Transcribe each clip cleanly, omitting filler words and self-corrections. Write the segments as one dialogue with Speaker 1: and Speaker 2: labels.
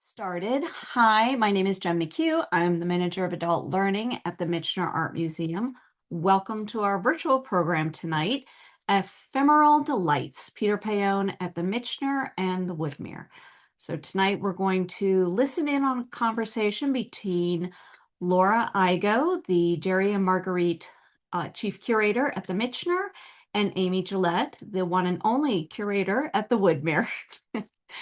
Speaker 1: Started. Hi, my name is Jen McHugh. I'm the manager of adult learning at the Michener Art Museum. Welcome to our virtual program tonight, Ephemeral Delights, Peter Paone at the Michener and the Woodmere. So tonight we're going to listen in on a conversation between Laura Igoe, the Gerry and Marguerite chief curator at the Michener, and Amy Gilette, the one and only curator at the Woodmere.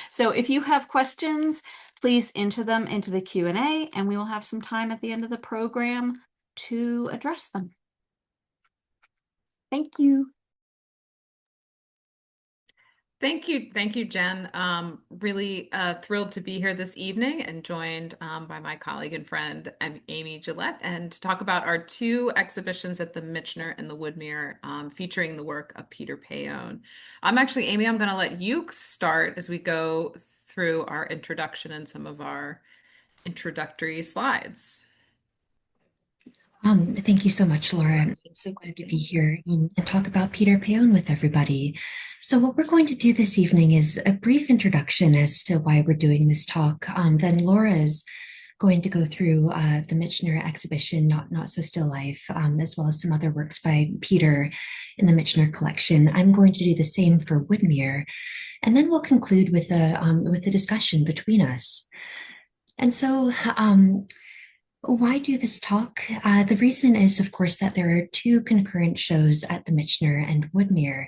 Speaker 1: So if you have questions, please enter them into the Q&A, and we will have some time at the end of the program to address them. Thank you.
Speaker 2: Thank you, Jen. Really thrilled to be here this evening and joined by my colleague and friend, Amy Gilette, and to talk about our two exhibitions at the Michener and the Woodmere featuring the work of Peter Paone. Actually, Amy, I'm going to let you start as we go through our introduction and some of our introductory slides.
Speaker 3: Thank you so much, Laura. I'm so glad to be here and talk about Peter Paone with everybody. So what we're going to do this evening is a brief introduction as to why we're doing this talk. Then Laura is going to go through the Michener exhibition, Not So Still Life, as well as some other works by Peter in the Michener collection. I'm going to do the same for Woodmere, and then we'll conclude with a discussion between us. And so why do this talk? The reason is, of course, that there are two concurrent shows at the Michener and Woodmere,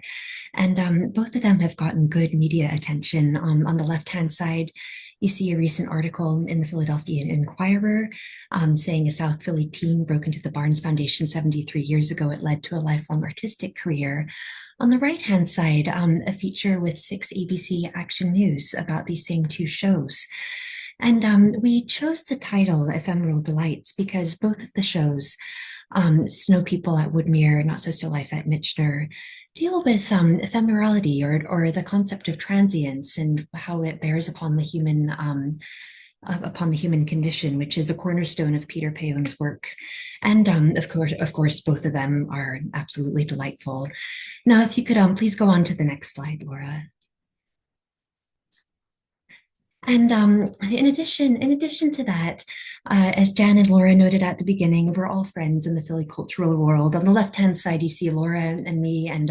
Speaker 3: and both of them have gotten good media attention. On the left-hand side, you see a recent article in the Philadelphia Inquirer saying a South Philly teen broke into the Barnes Foundation 73 years ago. It led to a lifelong artistic career. On the right-hand side, a feature with 6 ABC Action News about these same two shows. And we chose the title Ephemeral Delights because both of the shows, Snowpeople at Woodmere, Not So Still Life at Michener, deal with ephemerality or the concept of transience and how it bears upon the human condition, which is a cornerstone of Peter Paone's work. And of course, both of them are absolutely delightful. Now, if you could please go on to the next slide, Laura. And in addition to that, as Jan and Laura noted at the beginning, we're all friends in the Philly cultural world. On the left-hand side, you see Laura and me and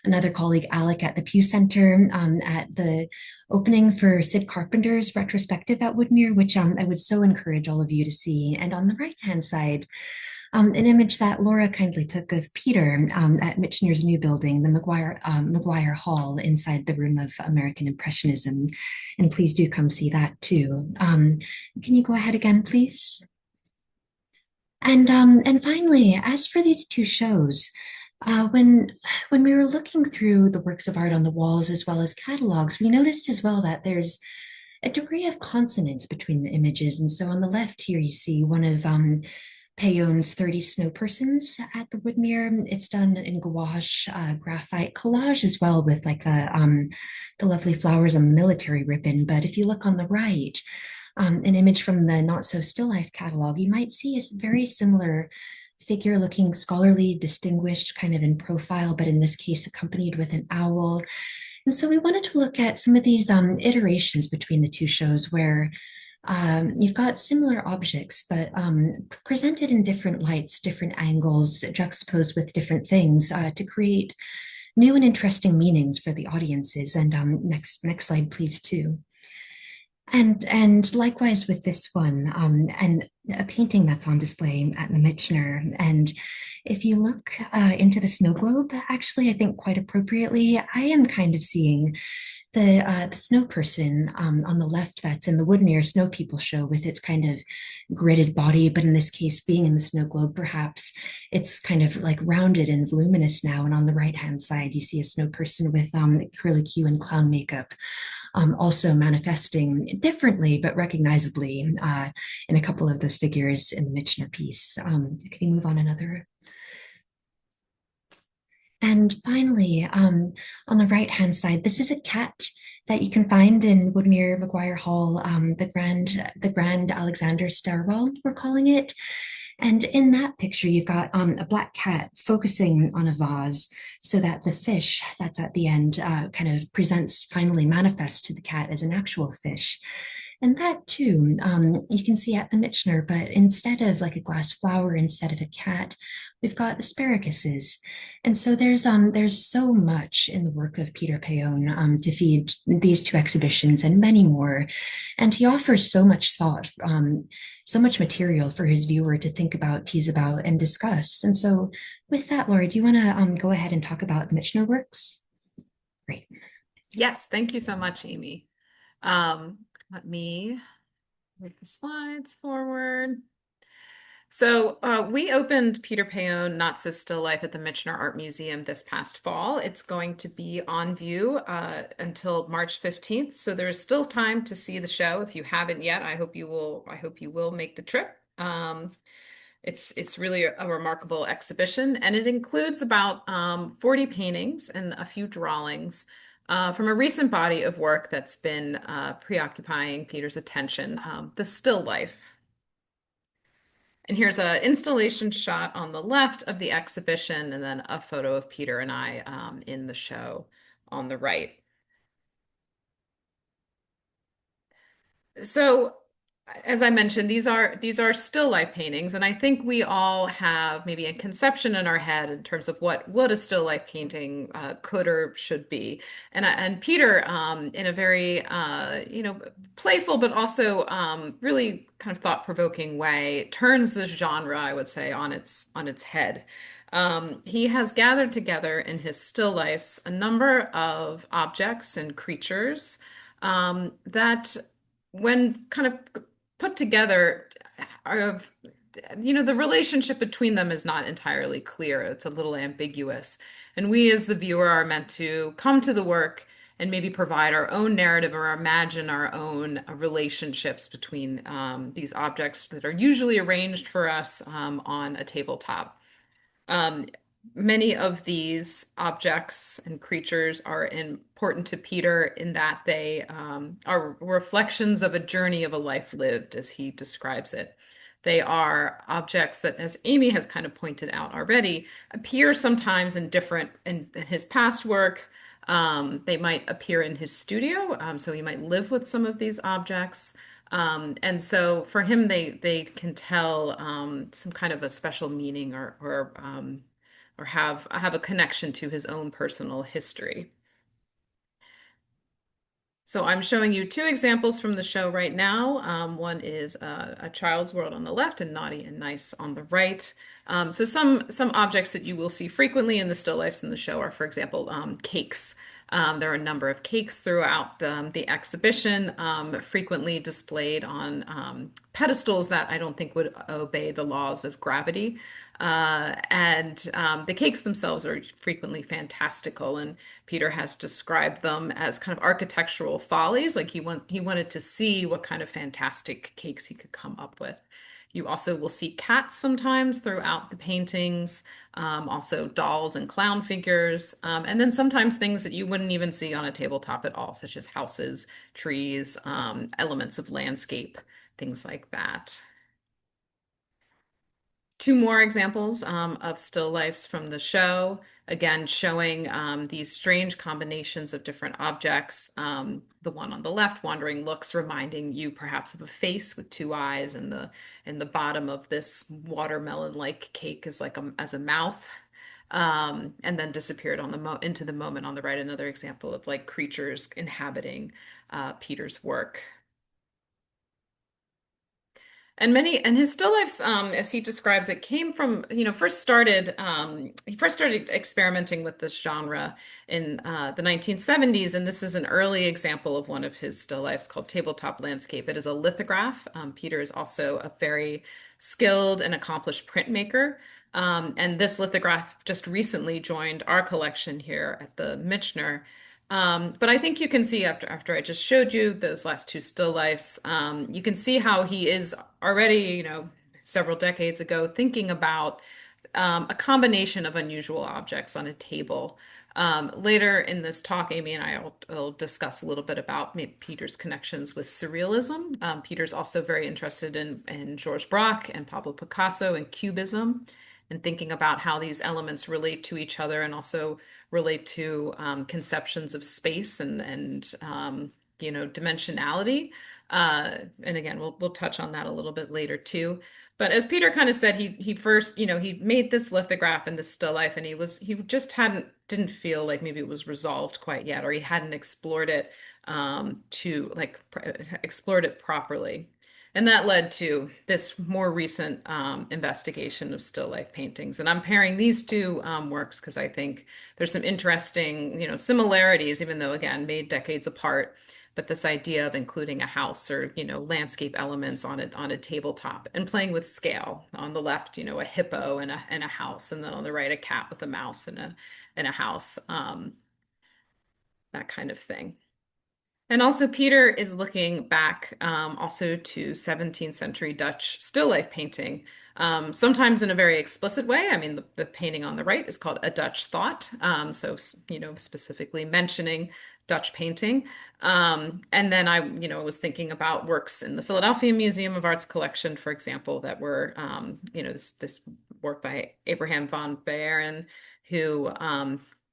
Speaker 3: another colleague, Alec, at the Pew Center at the opening for Sid Carpenter's retrospective at Woodmere, which I would so encourage all of you to see. And on the right-hand side, an image that Laura kindly took of Peter at Michener's new building, the Maguire Hall, inside the Room of American Impressionism. And please do come see that too. Can you go ahead again, please? And finally, as for these two shows, when we were looking through the works of art on the walls as well as catalogs, we noticed as well that there's a degree of consonance between the images. And so on the left here, you see one of Paone's 30 Snow Persons at the Woodmere. It's done in gouache, graphite collage as well, with like the lovely flowers on the military ribbon. But if you look on the right, an image from the Not So Still Life catalog, you might see a very similar figure looking scholarly, distinguished, kind of in profile, but in this case accompanied with an owl. And so we wanted to look at some of these iterations between the two shows where you've got similar objects, but presented in different lights, different angles, juxtaposed with different things to create new and interesting meanings for the audiences. And next slide, please, too. And likewise with this one, and a painting that's on display at the Michener. And if you look into the snow globe, actually, I think quite appropriately, I am kind of seeing the snow person on the left that's in the Woodmere Snowpeople show with its kind of gridded body, but in this case, being in the snow globe, perhaps it's kind of like rounded and voluminous now. And on the right-hand side, you see a snow person with curlicue and clown makeup, also manifesting differently but recognizably in a couple of those figures in the Michener piece. Can you move on another? And finally, on the right-hand side, this is a cat that you can find in Woodmere Maguire Hall, the Grand Alexander Stairwell, we're calling it. And in that picture, you've got a black cat focusing on a vase so that the fish that's at the end kind of presents, finally manifests to the cat as an actual fish. And that too, you can see at the Michener, but instead of like a glass flower, instead of a cat, we've got asparaguses. And so there's so much in the work of Peter Paone to feed these two exhibitions and many more. And he offers so much thought, so much material for his viewer to think about, tease about, and discuss. And so with that, Laura, do you want to go ahead and talk about the Michener works? Great.
Speaker 2: Yes, thank you so much, Amy. Let me move the slides forward. So we opened Peter Paone Not So Still Life at the Michener Art Museum this past fall. It's going to be on view until March 15th. So there's still time to see the show. If you haven't yet, I hope you will make the trip. It's really a remarkable exhibition, and it includes about 40 paintings and a few drawings from a recent body of work that's been preoccupying Peter's attention, the still life. And here's an installation shot on the left of the exhibition, and then a photo of Peter and I in the show on the right. So, as I mentioned, these are still life paintings, and I think we all have maybe a conception in our head in terms of what a still life painting could or should be. And Peter, in a very playful but also really kind of thought-provoking way, turns this genre, I would say, on its head. He has gathered together in his still lifes a number of objects and creatures that when kind of put together are the relationship between them is not entirely clear. It's a little ambiguous. And we as the viewer are meant to come to the work and maybe provide our own narrative or imagine our own relationships between these objects that are usually arranged for us on a tabletop. Um, Many of these objects and creatures are important to Peter in that they are reflections of a journey of a life lived, as he describes it. They are objects that, as Amy has kind of pointed out already, appear sometimes in his past work. They might appear in his studio, so he might live with some of these objects. And so for him, they can tell some kind of a special meaning or have a connection to his own personal history. So I'm showing you two examples from the show right now. One is a child's world on the left and naughty and nice on the right. So some objects that you will see frequently in the still lifes in the show are, for example, cakes. There are a number of cakes throughout the exhibition, frequently displayed on pedestals that I don't think would obey the laws of gravity. And the cakes themselves are frequently fantastical, and Peter has described them as kind of architectural follies. Like he wanted to see what kind of fantastic cakes he could come up with. You also will see cats sometimes throughout the paintings, also dolls and clown figures, and then sometimes things that you wouldn't even see on a tabletop at all, such as houses, trees, elements of landscape, things like that. Two more examples of still lifes from the show, again showing these strange combinations of different objects. The one on the left, wandering looks, reminding you perhaps of a face with two eyes, and the bottom of this watermelon-like cake is like as a mouth. And then disappeared on into the moment on the right. Another example of like creatures inhabiting Peter's work. And his still lifes, as he describes it, came from, he first started experimenting with this genre in the 1970s. And this is an early example of one of his still lifes called Tabletop Landscape. It is a lithograph. Peter is also a very skilled and accomplished printmaker. And this lithograph just recently joined our collection here at the Michener. But I think you can see after I just showed you those last two still lifes, you can see how he is already, several decades ago, thinking about a combination of unusual objects on a table. Later in this talk, Amy and I will discuss a little bit about Peter's connections with surrealism. Peter's also very interested in Georges Braque and Pablo Picasso and Cubism, and thinking about how these elements relate to each other and also relate to conceptions of space and dimensionality. And again, we'll touch on that a little bit later too. But as Peter kind of said, he first, he made this lithograph and this still life, and he just didn't feel like maybe it was resolved quite yet, or he hadn't explored it explored it properly. And that led to this more recent investigation of still life paintings. And I'm pairing these two works because I think there's some interesting, similarities, even though, again, made decades apart. But this idea of including a house or, landscape elements on a tabletop and playing with scale. On the left, a hippo and a house, and then on the right, a cat with a mouse and a house, that kind of thing. And also, Peter is looking back also to 17th century Dutch still life painting, sometimes in a very explicit way. I mean, the painting on the right is called A Dutch Thought, so specifically mentioning Dutch painting. And then I was thinking about works in the Philadelphia Museum of Art's collection, for example, that were this work by Abraham van Beeren, who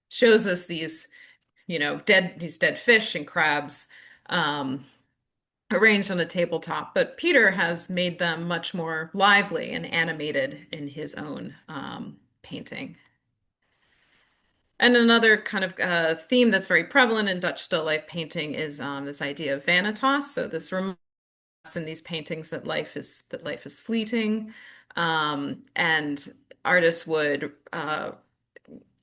Speaker 2: shows us these dead fish and crabs arranged on a tabletop. But Peter has made them much more lively and animated in his own painting. And another kind of theme that's very prevalent in Dutch still life painting is this idea of vanitas. So this reminds us in these paintings that life is fleeting, and artists would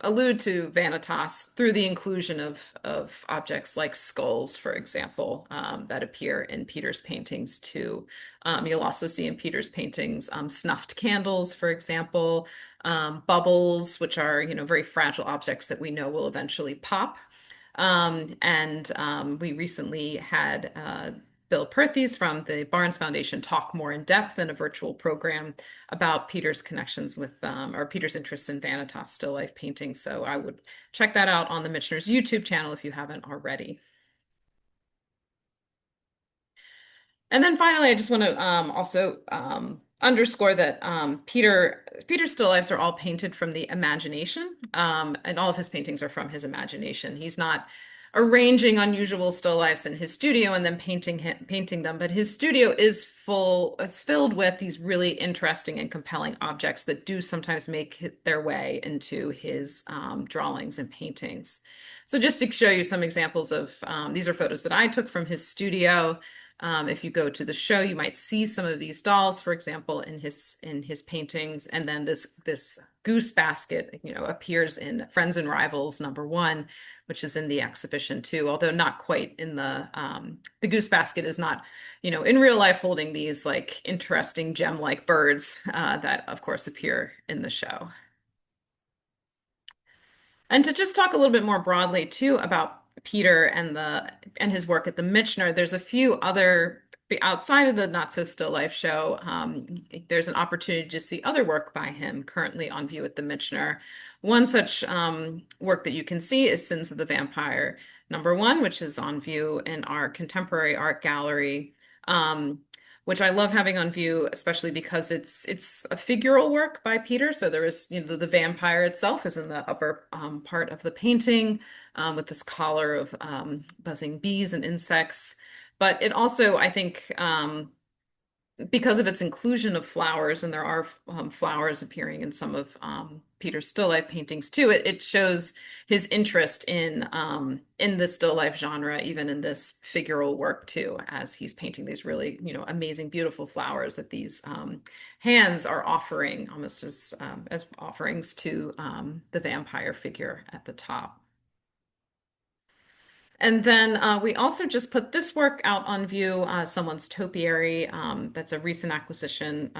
Speaker 2: allude to vanitas through the inclusion of objects like skulls, for example, that appear in Peter's paintings too. You'll also see in Peter's paintings snuffed candles, for example, bubbles, which are very fragile objects that we know will eventually pop. And we recently had Bill Perthes from the Barnes Foundation talk more in depth in a virtual program about Peter's connections with or Peter's interest in vanitas still life painting. So I would check that out on the Michener's YouTube channel if you haven't already. And then finally, I just want to also underscore that Peter's still lifes are all painted from the imagination, and all of his paintings are from his imagination. He's not arranging unusual still lifes in his studio and then painting them, but his studio is filled with these really interesting and compelling objects that do sometimes make their way into his drawings and paintings. So just to show you some examples of these are photos that I took from his studio. If you go to the show, you might see some of these dolls, for example, in his paintings. And then this goose basket, appears in Friends and Rivals #1, which is in the exhibition too. Although not quite in the goose basket is not, in real life holding these like interesting gem-like birds that, of course, appear in the show. And to just talk a little bit more broadly too about Peter and his work at the Michener, there's a few other outside of the Not So Still Life show. There's an opportunity to see other work by him currently on view at the Michener. One such work that you can see is Sins of the Vampire #1, which is on view in our contemporary art gallery. Which I love having on view, especially because it's a figural work by Peter. So there is, the vampire itself is in the upper part of the painting with this collar of buzzing bees and insects. But it also, I think, because of its inclusion of flowers, and there are flowers appearing in some of Peter's still life paintings too, it shows his interest in the still life genre, even in this figural work too, as he's painting these really amazing, beautiful flowers that these hands are offering almost as offerings to the vampire figure at the top. And then we also just put this work out on view, someone's topiary. That's a recent acquisition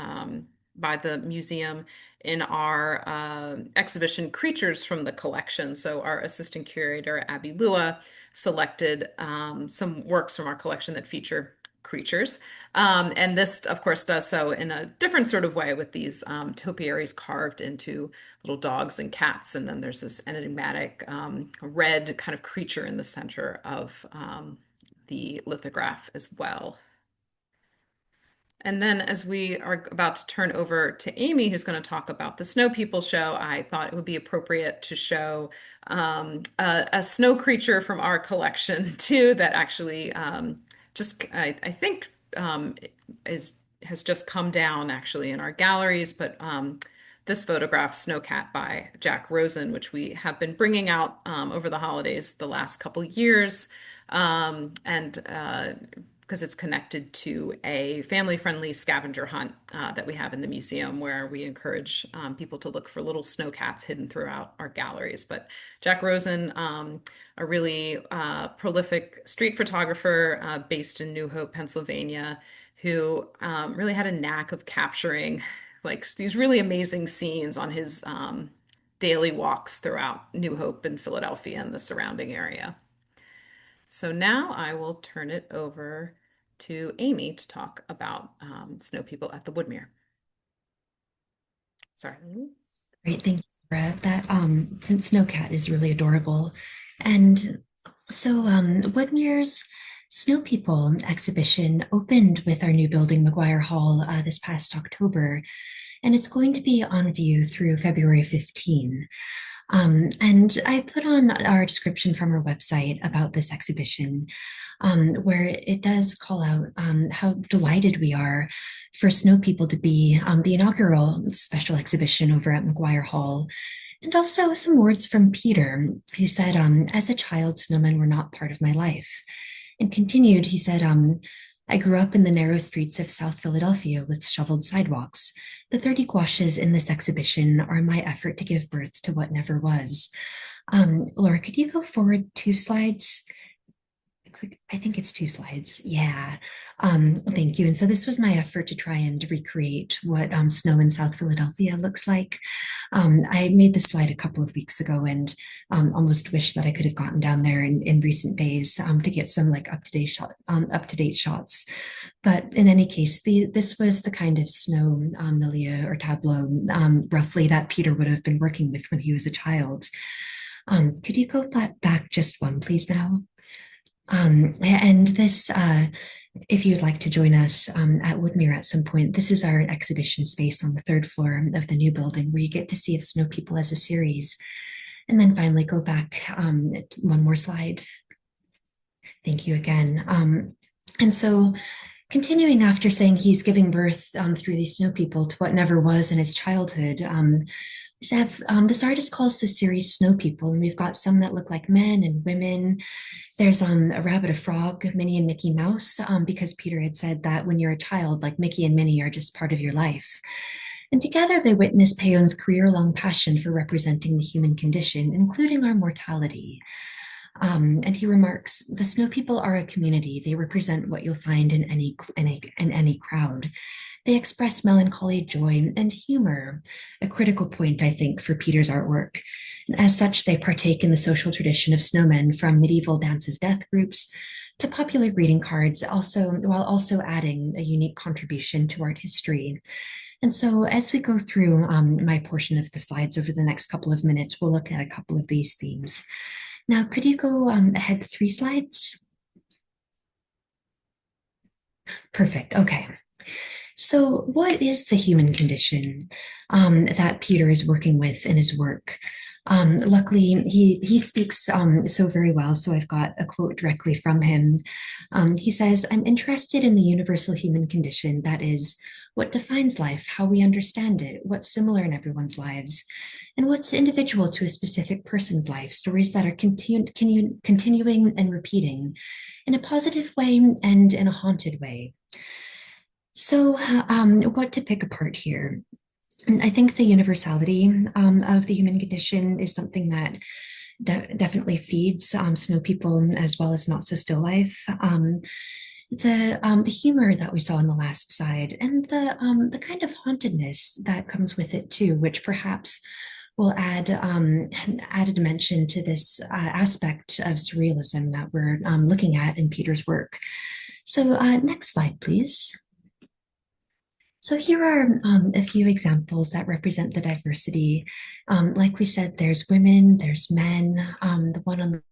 Speaker 2: by the museum in our exhibition Creatures from the Collection. So our assistant curator, Abby Lua, selected some works from our collection that feature creatures. And this, of course, does so in a different sort of way with these topiaries carved into little dogs and cats. And then there's this enigmatic red kind of creature in the center of the lithograph as well. And then as we are about to turn over to Amy, who's going to talk about the Snow People show, I thought it would be appropriate to show a snow creature from our collection too that actually just I think is has just come down actually in our galleries, but this photograph, Snowcat by Jack Rosen, which we have been bringing out over the holidays the last couple years. And because it's connected to a family-friendly scavenger hunt that we have in the museum where we encourage people to look for little snowcats hidden throughout our galleries. But Jack Rosen, a really prolific street photographer based in New Hope, Pennsylvania, who really had a knack of capturing like these really amazing scenes on his daily walks throughout New Hope and Philadelphia and the surrounding area. So now I will turn it over to Amy to talk about Snow People at the Woodmere. Sorry.
Speaker 3: Great, thank you, Laura. That since Snowcat is really adorable. And so Woodmere's Snow People exhibition opened with our new building, McGuire Hall, this past October, and it's going to be on view through February 15. And I put on our description from our website about this exhibition, where it does call out how delighted we are for Snow People to be the inaugural special exhibition over at McGuire Hall. And also some words from Peter, who said, as a child, snowmen were not part of my life. And continued, he said, I grew up in the narrow streets of South Philadelphia with shoveled sidewalks. The 30 gouaches in this exhibition are my effort to give birth to what never was. Laura, could you go forward 2 slides? I think it's 2 slides. Yeah. Thank you. And so this was my effort to try and recreate what snow in South Philadelphia looks like. I made this slide a couple of weeks ago and almost wish that I could have gotten down there in recent days to get some like up-to-date shots. But in any case, this was the kind of snow milieu or tableau roughly that Peter would have been working with when he was a child. Could you go back just one, please, now? And this, if you'd like to join us at Woodmere at some point, this is our exhibition space on the 3rd floor of the new building where you get to see the Snow People as a series. And then finally go back one more slide. Thank you again. And so continuing after saying he's giving birth through these Snow People to what never was in his childhood, this artist calls the series Snow People, and we've got some that look like men and women. There's a rabbit, a frog, Minnie and Mickey Mouse, because Peter had said that when you're a child, like Mickey and Minnie are just part of your life. And together they witness Paone's career-long passion for representing the human condition, including our mortality. And he remarks, the Snow People are a community. They represent what you'll find in any crowd. They express melancholy, joy, and humor, a critical point, I think, for Peter's artwork. And as such, they partake in the social tradition of snowmen, from medieval dance of death groups to popular greeting cards, while also adding a unique contribution to art history. And so as we go through my portion of the slides over the next couple of minutes, we'll look at a couple of these themes. Now, could you go ahead 3 slides? Perfect, okay. So what is the human condition that Peter is working with in his work? Luckily, he speaks so very well, so I've got a quote directly from him. He says, I'm interested in the universal human condition, that is, what defines life, how we understand it, what's similar in everyone's lives, and what's individual to a specific person's life, stories that are continuing and repeating in a positive way and in a haunted way. So what to pick apart here? I think the universality of the human condition is something that definitely feeds Snow People as well as Not So Still Life. The humor that we saw on the last slide, and the kind of hauntedness that comes with it too, which perhaps will add a dimension to this aspect of surrealism that we're looking at in Peter's work. So next slide, please. So here are a few examples that represent the diversity. Like we said, there's women, there's men. The one on the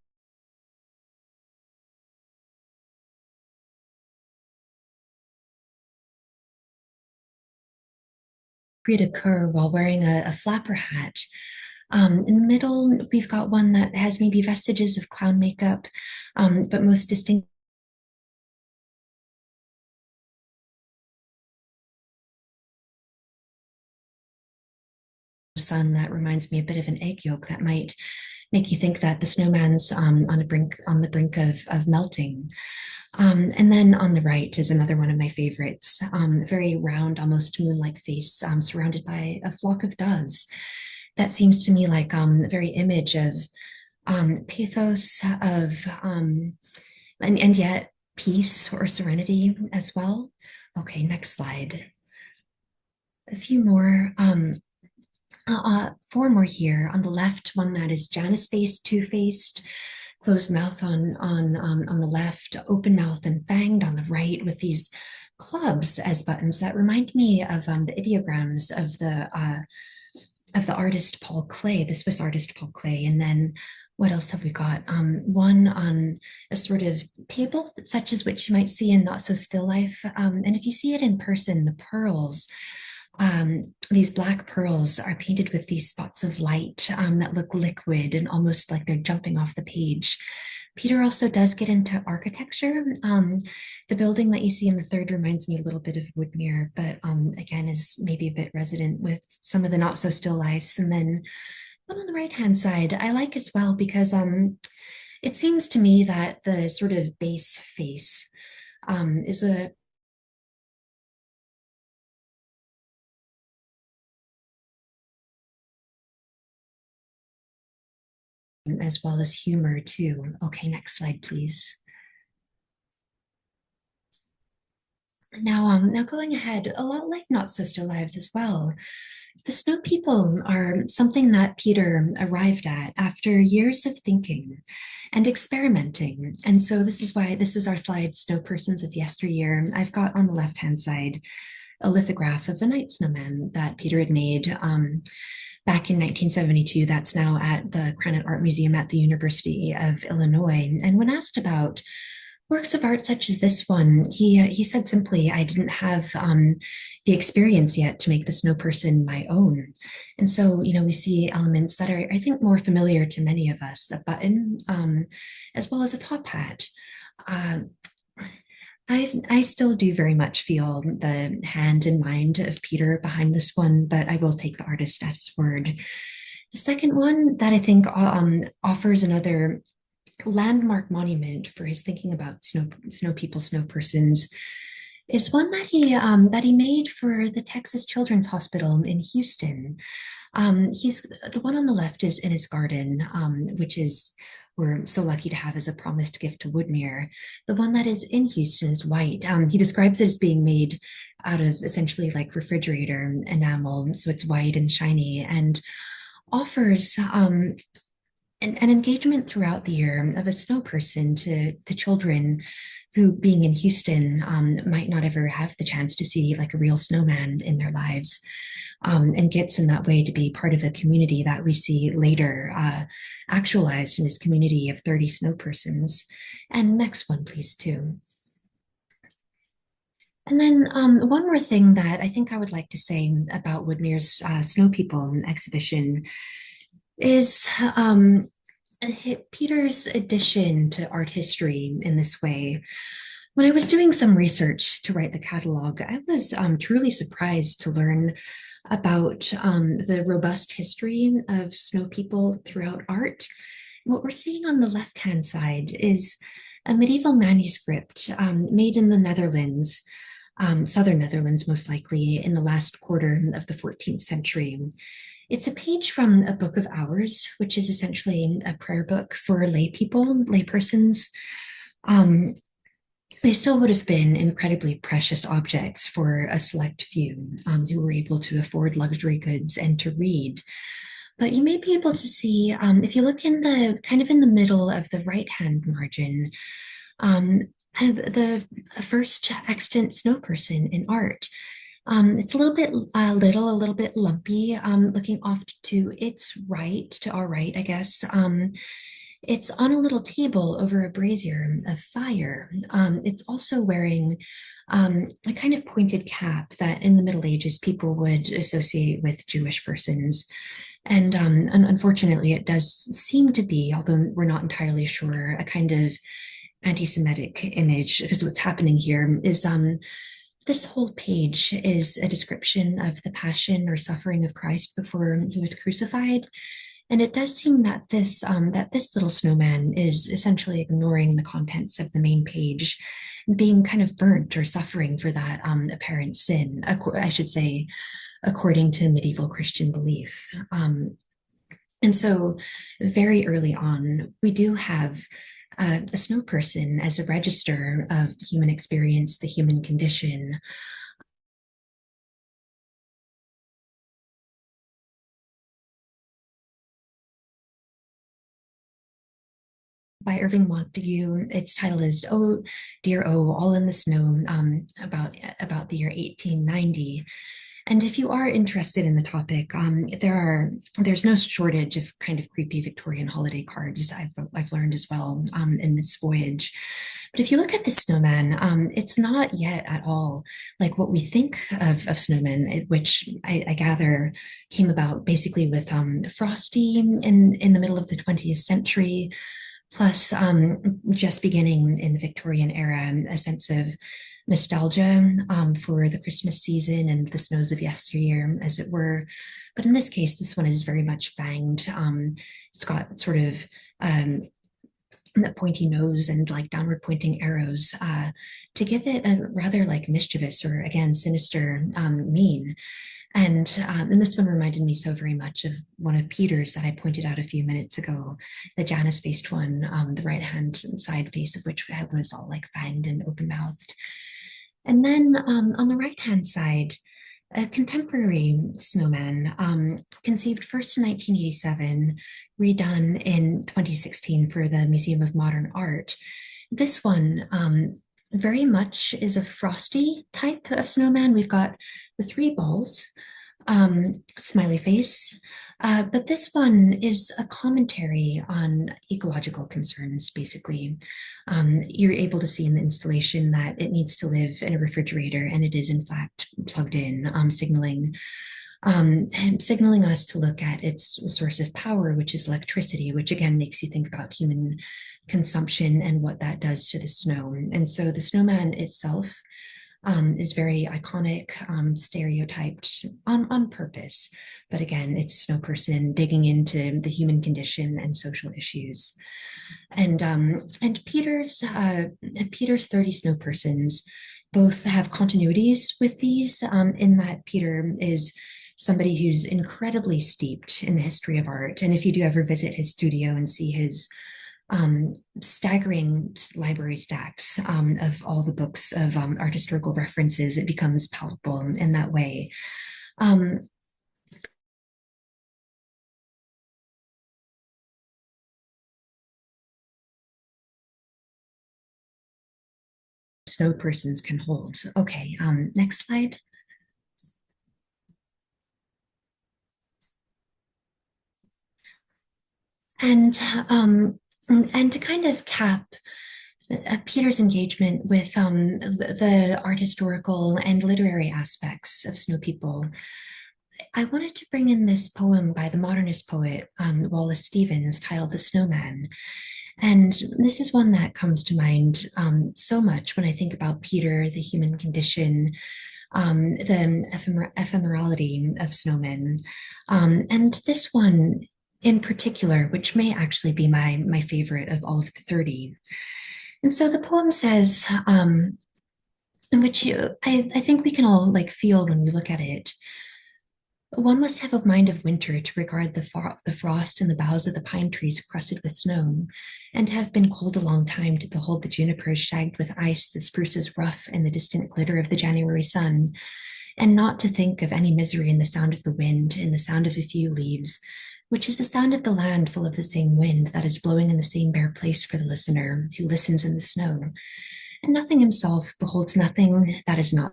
Speaker 3: appropriate occur while wearing a flapper hat. In the middle, we've got one that has maybe vestiges of clown makeup, but most distinct sun that reminds me a bit of an egg yolk that might make you think that the snowman's on the brink of melting. And then on the right is another one of my favorites, a very round, almost moon-like face surrounded by a flock of doves. That seems to me like the very image of pathos of and yet peace or serenity as well. Okay, next slide. A few more. Four more here. On the left, one that is Janus-faced, two-faced, closed mouth on the left, open mouth and fanged on the right, with these clubs as buttons that remind me of the ideograms of the artist Paul Klee, the Swiss artist Paul Klee. And then what else have we got? One on a sort of table, such as which you might see in Not So Still Life. And if you see it in person, the pearls, these black pearls are painted with these spots of light that look liquid and almost like they're jumping off the page. Peter also does get into architecture. The building that you see in the third reminds me a little bit of Woodmere, but again is maybe a bit resident with some of the Not So Still Lifes. And then one on the right-hand side, I like as well because it seems to me that the sort of base face is a as well as humor too. Okay, next slide, please. Now going ahead, a lot like Not So Still Lives as well. The snow people are something that Peter arrived at after years of thinking and experimenting. And so this is why this is our slide, Snow Persons of Yesteryear. I've got on the left-hand side a lithograph of a night snowman that Peter had made back in 1972. That's now at the Michener Art Museum at the University of Illinois. And when asked about works of art such as this one, he said simply, I didn't have the experience yet to make the snow person my own. And so, you know, we see elements that are, I think, more familiar to many of us, a button, as well as a top hat. I still do very much feel the hand and mind of Peter behind this one, but I will take the artist at his word. The second one that I think offers another landmark monument for his thinking about snow people, snow persons, is one that he made for the Texas Children's Hospital in Houston. He's the one on the left is in his garden, which is we're so lucky to have as a promised gift to Woodmere. The one that is in Houston is white. He describes it as being made out of essentially like refrigerator enamel, so it's white and shiny, and offers an engagement throughout the year of a snow person to children who, being in Houston, might not ever have the chance to see like a real snowman in their lives, and gets in that way to be part of a community that we see later actualized in this community of 30 snow persons. And next one, please, too. And then one more thing that I think I would like to say about Woodmere's Snow People exhibition is Peter's addition to art history in this way. When I was doing some research to write the catalog, I was truly surprised to learn about the robust history of snow people throughout art. What we're seeing on the left-hand side is a medieval manuscript made in the Netherlands, southern Netherlands most likely, in the last quarter of the 14th century. It's a page from a book of hours, which is essentially a prayer book for lay people, lay persons. They still would have been incredibly precious objects for a select few who were able to afford luxury goods and to read. But you may be able to see, if you look in the kind of in the middle of the right-hand margin, the first extant snow person in art. It's a little bit a little bit lumpy, looking off to its right, to our right, I guess, It's on a little table over a brazier of fire. It's also wearing a kind of pointed cap that in the Middle Ages people would associate with Jewish persons. And unfortunately, it does seem to be, although we're not entirely sure, a kind of anti-Semitic image, because what's happening here is this whole page is a description of the passion or suffering of Christ before he was crucified. And it does seem that this little snowman is essentially ignoring the contents of the main page, being kind of burnt or suffering for that apparent sin, I should say, according to medieval Christian belief. And so, very early on, we do have a snow person as a register of human experience, the human condition. By Irving Montague. Its title is "Oh Dear Oh, All in the Snow," about the year 1890. And if you are interested in the topic, there's no shortage of kind of creepy Victorian holiday cards I've learned as well in this voyage. But if you look at the snowman, it's not yet at all like what we think of snowmen, which I gather came about basically with Frosty in the middle of the 20th century, plus just beginning in the Victorian era, a sense of nostalgia for the Christmas season and the snows of yesteryear, as it were. But in this case, this one is very much fanged. It's got sort of that pointy nose and like downward pointing arrows to give it a rather like mischievous or again sinister mien. And this one reminded me so very much of one of Peter's that I pointed out a few minutes ago, the Janus-faced one, the right-hand side face of which was all like fanged and open-mouthed. And then on the right-hand side, a contemporary snowman, conceived first in 1987, redone in 2016 for the Museum of Modern Art. This one very much is a frosty type of snowman. We've got the three balls, smiley face. But this one is a commentary on ecological concerns, basically. You're able to see in the installation that it needs to live in a refrigerator, and it is in fact plugged in, signaling us to look at its source of power, which is electricity, which again makes you think about human consumption and what that does to the snow. And so the snowman itself is very iconic, stereotyped on purpose. But again, it's a snow person digging into the human condition and social issues. And Peter's 30 snow persons both have continuities with these, in that Peter is somebody who's incredibly steeped in the history of art. And if you do ever visit his studio and see his staggering library stacks of all the books of art historical references, it becomes palpable in that way. Snow persons can hold. Okay, next slide. And and to kind of cap Peter's engagement with the art historical and literary aspects of Snow People, I wanted to bring in this poem by the modernist poet Wallace Stevens titled "The Snowman." And this is one that comes to mind so much when I think about Peter, the human condition, the ephemerality of snowmen. And this one in particular, which may actually be my favorite of all of the 30. And so the poem says, in which I think we can all like feel when we look at it. One must have a mind of winter to regard the frost in the boughs of the pine trees crusted with snow, and have been cold a long time to behold the junipers shagged with ice, the spruces rough in the distant glitter of the January sun, and not to think of any misery in the sound of the wind, in the sound of a few leaves, which is the sound of the land full of the same wind that is blowing in the same bare place for the listener who listens in the snow. And nothing himself beholds nothing that is not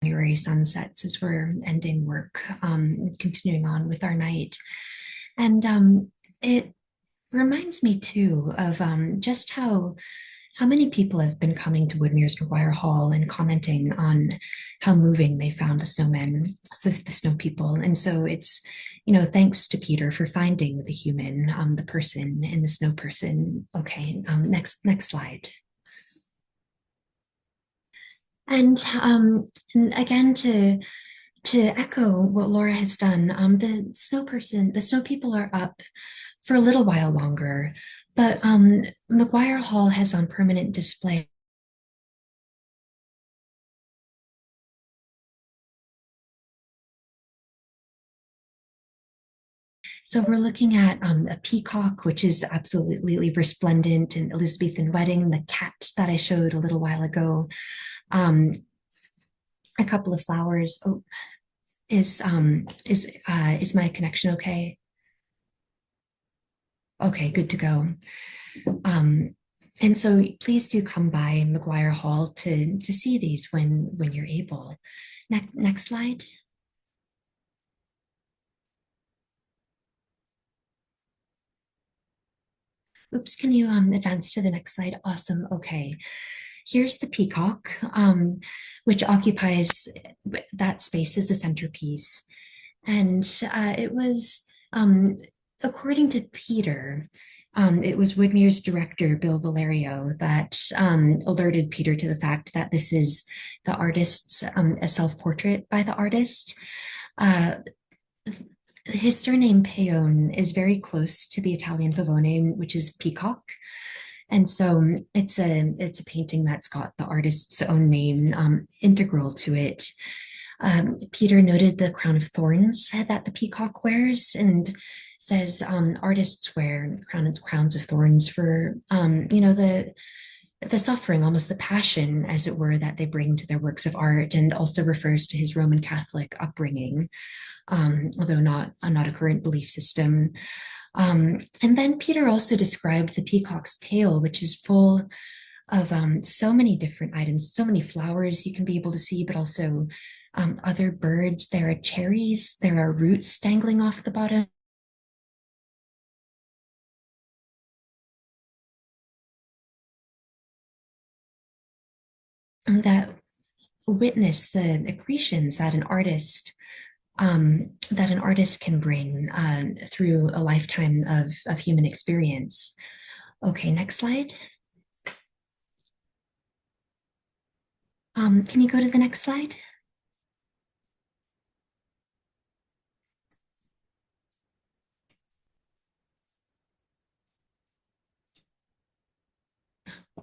Speaker 3: January sunsets as we're ending work, continuing on with our night. And it reminds me too of just how many people have been coming to Woodmere's Maguire Hall and commenting on how moving they found the snowmen, the snow people. And so it's, thanks to Peter for finding the human, the person in the snow person. Okay, next slide. And again, to echo what Laura has done, the snow people are up for a little while longer, but Maguire Hall has on permanent display. So we're looking at a peacock, which is absolutely resplendent, an Elizabethan wedding, the cat that I showed a little while ago, a couple of flowers. Oh, is my connection okay? Okay, good to go. And so please do come by Maguire Hall to see these when you're able. Next slide. Oops, can you advance to the next slide? Awesome. Okay. Here's the peacock, which occupies that space as the centerpiece. And it was, according to Peter, it was Woodmere's director, Bill Valerio, that alerted Peter to the fact that this is the artist's, a self-portrait by the artist. His surname Paone is very close to the Italian pavone, which is peacock. And so it's a painting that's got the artist's own name integral to it. Peter noted the crown of thorns that the peacock wears and says artists wear crowns of thorns for the suffering, almost the passion, as it were, that they bring to their works of art, and also refers to his Roman Catholic upbringing, although not a current belief system. And then Peter also described the peacock's tail, which is full of so many different items, so many flowers you can be able to see, but also other birds. There are cherries, there are roots dangling off the bottom. That witness the accretions that an artist can bring through a lifetime of human experience. Okay, next slide. Can you go to the next slide?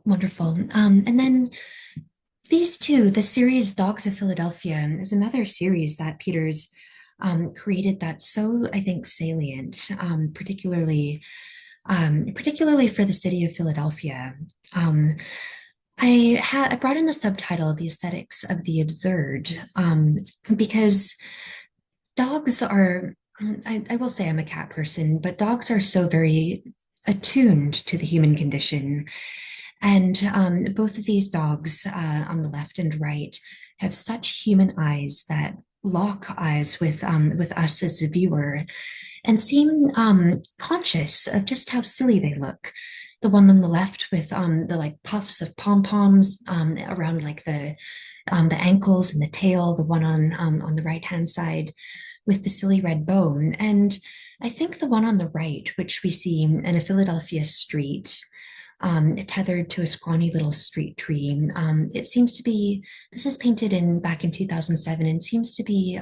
Speaker 3: Wonderful. And then these two, the series Dogs of Philadelphia, is another series that Peter's created that's so, I think, salient, particularly for the city of Philadelphia. I brought in the subtitle, The Aesthetics of the Absurd, because dogs are, I will say I'm a cat person, but dogs are so very attuned to the human condition. And both of these dogs on the left and right have such human eyes that lock eyes with us as a viewer and seem conscious of just how silly they look. The one on the left with the like puffs of pom-poms around like the ankles and the tail, the one on the right-hand side with the silly red bow. And I think the one on the right, which we see in a Philadelphia street, tethered to a scrawny little street tree. It seems to be, this is painted back in 2007, and seems to be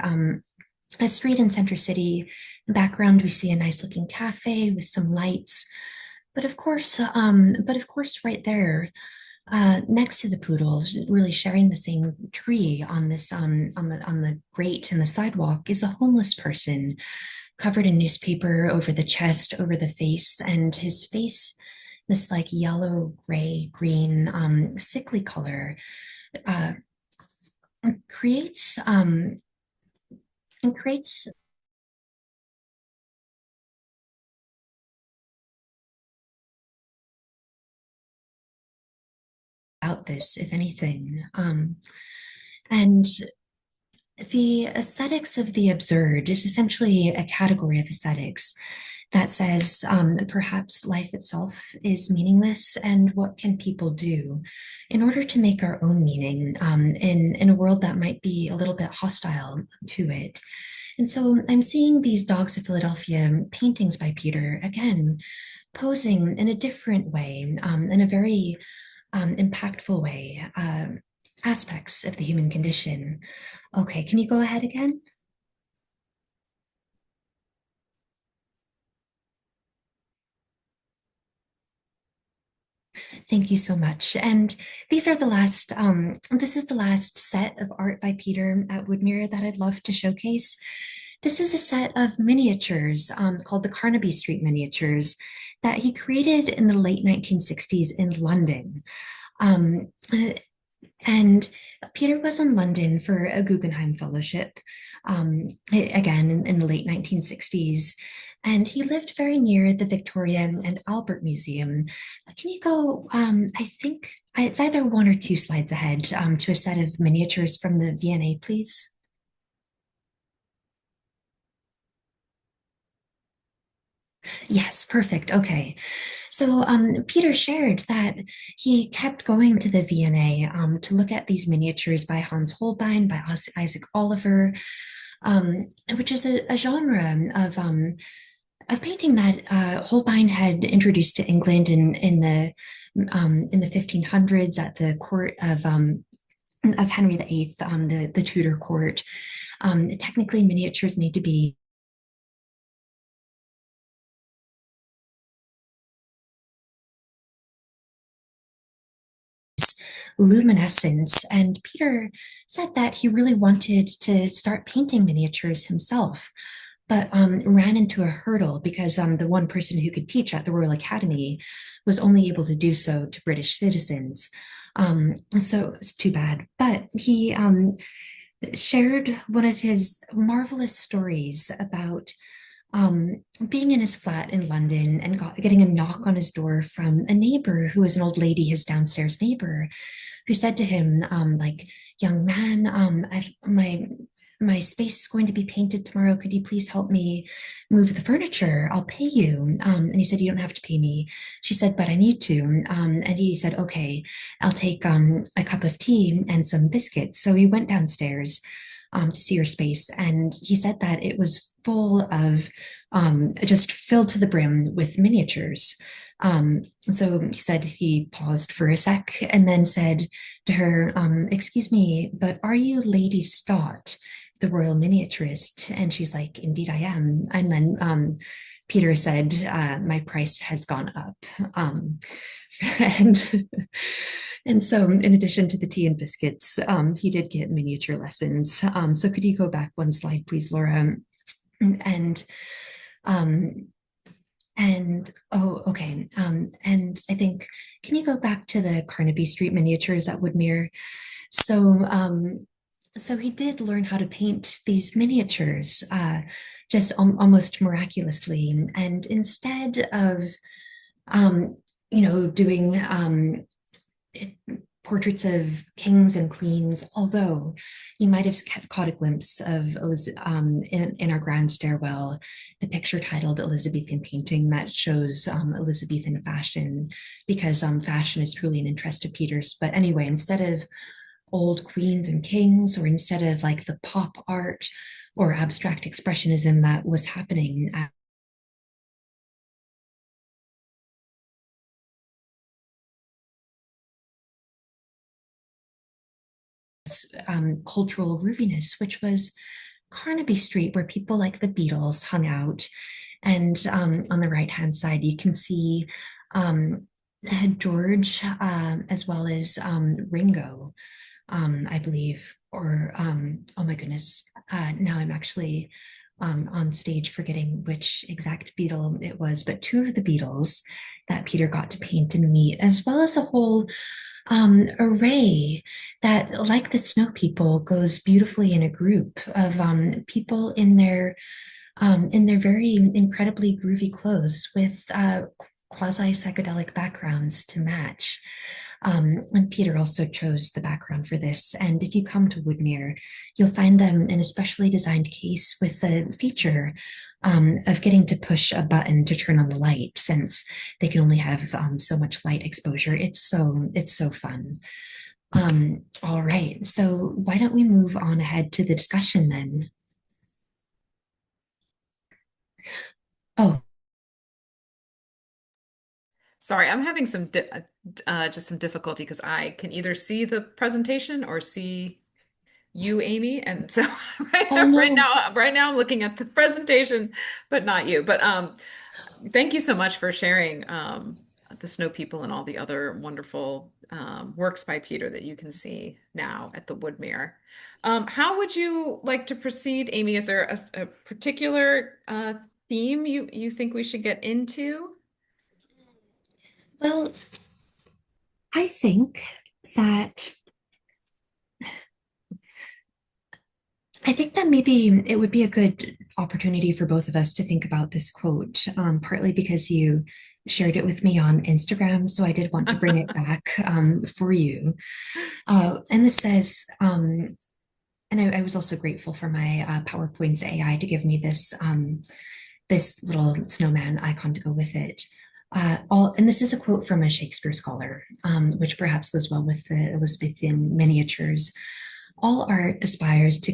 Speaker 3: a street in Center City. In the background, we see a nice looking cafe with some lights. But of course, right there, next to the poodles, really sharing the same tree on this on the grate in the sidewalk, is a homeless person covered in newspaper over the chest, over the face, and his face, this like yellow, gray, green, sickly color, uh, creates about this, if anything. And The aesthetics of the absurd is essentially a category of aesthetics that says perhaps life itself is meaningless, and what can people do in order to make our own meaning in a world that might be a little bit hostile to it. And so I'm seeing these Dogs of Philadelphia paintings by Peter, again, posing in a different way, in a very impactful way, aspects of the human condition. Okay, can you go ahead again? Thank you so much. And these are the last, this is the last set of art by Peter at Woodmere that I'd love to showcase. This is a set of miniatures called the Carnaby Street miniatures that he created in the late 1960s in London. Um, and Peter was in London for a Guggenheim Fellowship, again in the late 1960s. And he lived very near the Victoria and Albert Museum. Can you go, I think it's either one or two slides ahead to a set of miniatures from the V&A, please? Yes, perfect. Okay. So Peter shared that he kept going to the V&A to look at these miniatures by Hans Holbein, by Isaac Oliver, which is a genre of painting that Holbein had introduced to England in the 1500s at the court of Henry VIII, the Tudor court. Technically, miniatures need to be luminescence. And Peter said that he really wanted to start painting miniatures himself, but ran into a hurdle because the one person who could teach at the Royal Academy was only able to do so to British citizens. So it's too bad. But he shared one of his marvelous stories about being in his flat in London and getting a knock on his door from a neighbor who was an old lady, his downstairs neighbor, who said to him, like, young man, my space is going to be painted tomorrow. Could you please help me move the furniture? I'll pay you. And he said, you don't have to pay me. She said, but I need to. And he said, okay, I'll take a cup of tea and some biscuits. So he went downstairs to see her space. And he said that it was full of, just filled to the brim with miniatures. So he said he paused for a sec and then said to her, excuse me, but are you Lady Stott, the royal miniaturist? And she's like, indeed I am. And then Peter said, my price has gone up. And and so in addition to the tea and biscuits, he did get miniature lessons. So could you go back one slide, please, Laura? And um, and oh, okay. And I think, can you go back to the Carnaby Street miniatures at Woodmere? So so he did learn how to paint these miniatures just almost miraculously. And instead of doing portraits of kings and queens, although you might have caught a glimpse of in our grand stairwell, the picture titled Elizabethan Painting that shows Elizabethan fashion, because fashion is truly an interest of Peter's. But anyway, instead of old queens and kings, or instead of like the pop art or abstract expressionism that was happening at cultural roofiness, which was Carnaby Street, where people like the Beatles hung out. And on the right hand side, you can see George as well as Ringo, I believe. Or, oh my goodness, now I'm actually on stage forgetting which exact Beatle it was, but two of the Beatles that Peter got to paint and meet, as well as a whole array that, like the Snow People, goes beautifully in a group of people in their very incredibly groovy clothes with quasi psychedelic backgrounds to match. And Peter also chose the background for this. And if you come to Woodmere, you'll find them in a specially designed case with the feature of getting to push a button to turn on the light, since they can only have so much light exposure. It's so fun. All right, so why don't we move on ahead to the discussion then? Oh,
Speaker 2: Sorry, I'm having just some difficulty because I can either see the presentation or see you, Amy, and so
Speaker 3: oh no.
Speaker 2: right now I'm looking at the presentation, but not you. But thank you so much for sharing the Snow People and all the other wonderful works by Peter that you can see now at the Woodmere. How would you like to proceed, Amy? Is there a particular theme you think we should get into?
Speaker 3: Well, I think that I think that maybe it would be a good opportunity for both of us to think about this quote, partly because you shared it with me on Instagram, so I did want to bring it back for you. And this says, and I was also grateful for my PowerPoint's AI to give me this little snowman icon to go with it. And this is a quote from a Shakespeare scholar, which perhaps goes well with the Elizabethan miniatures. All art aspires to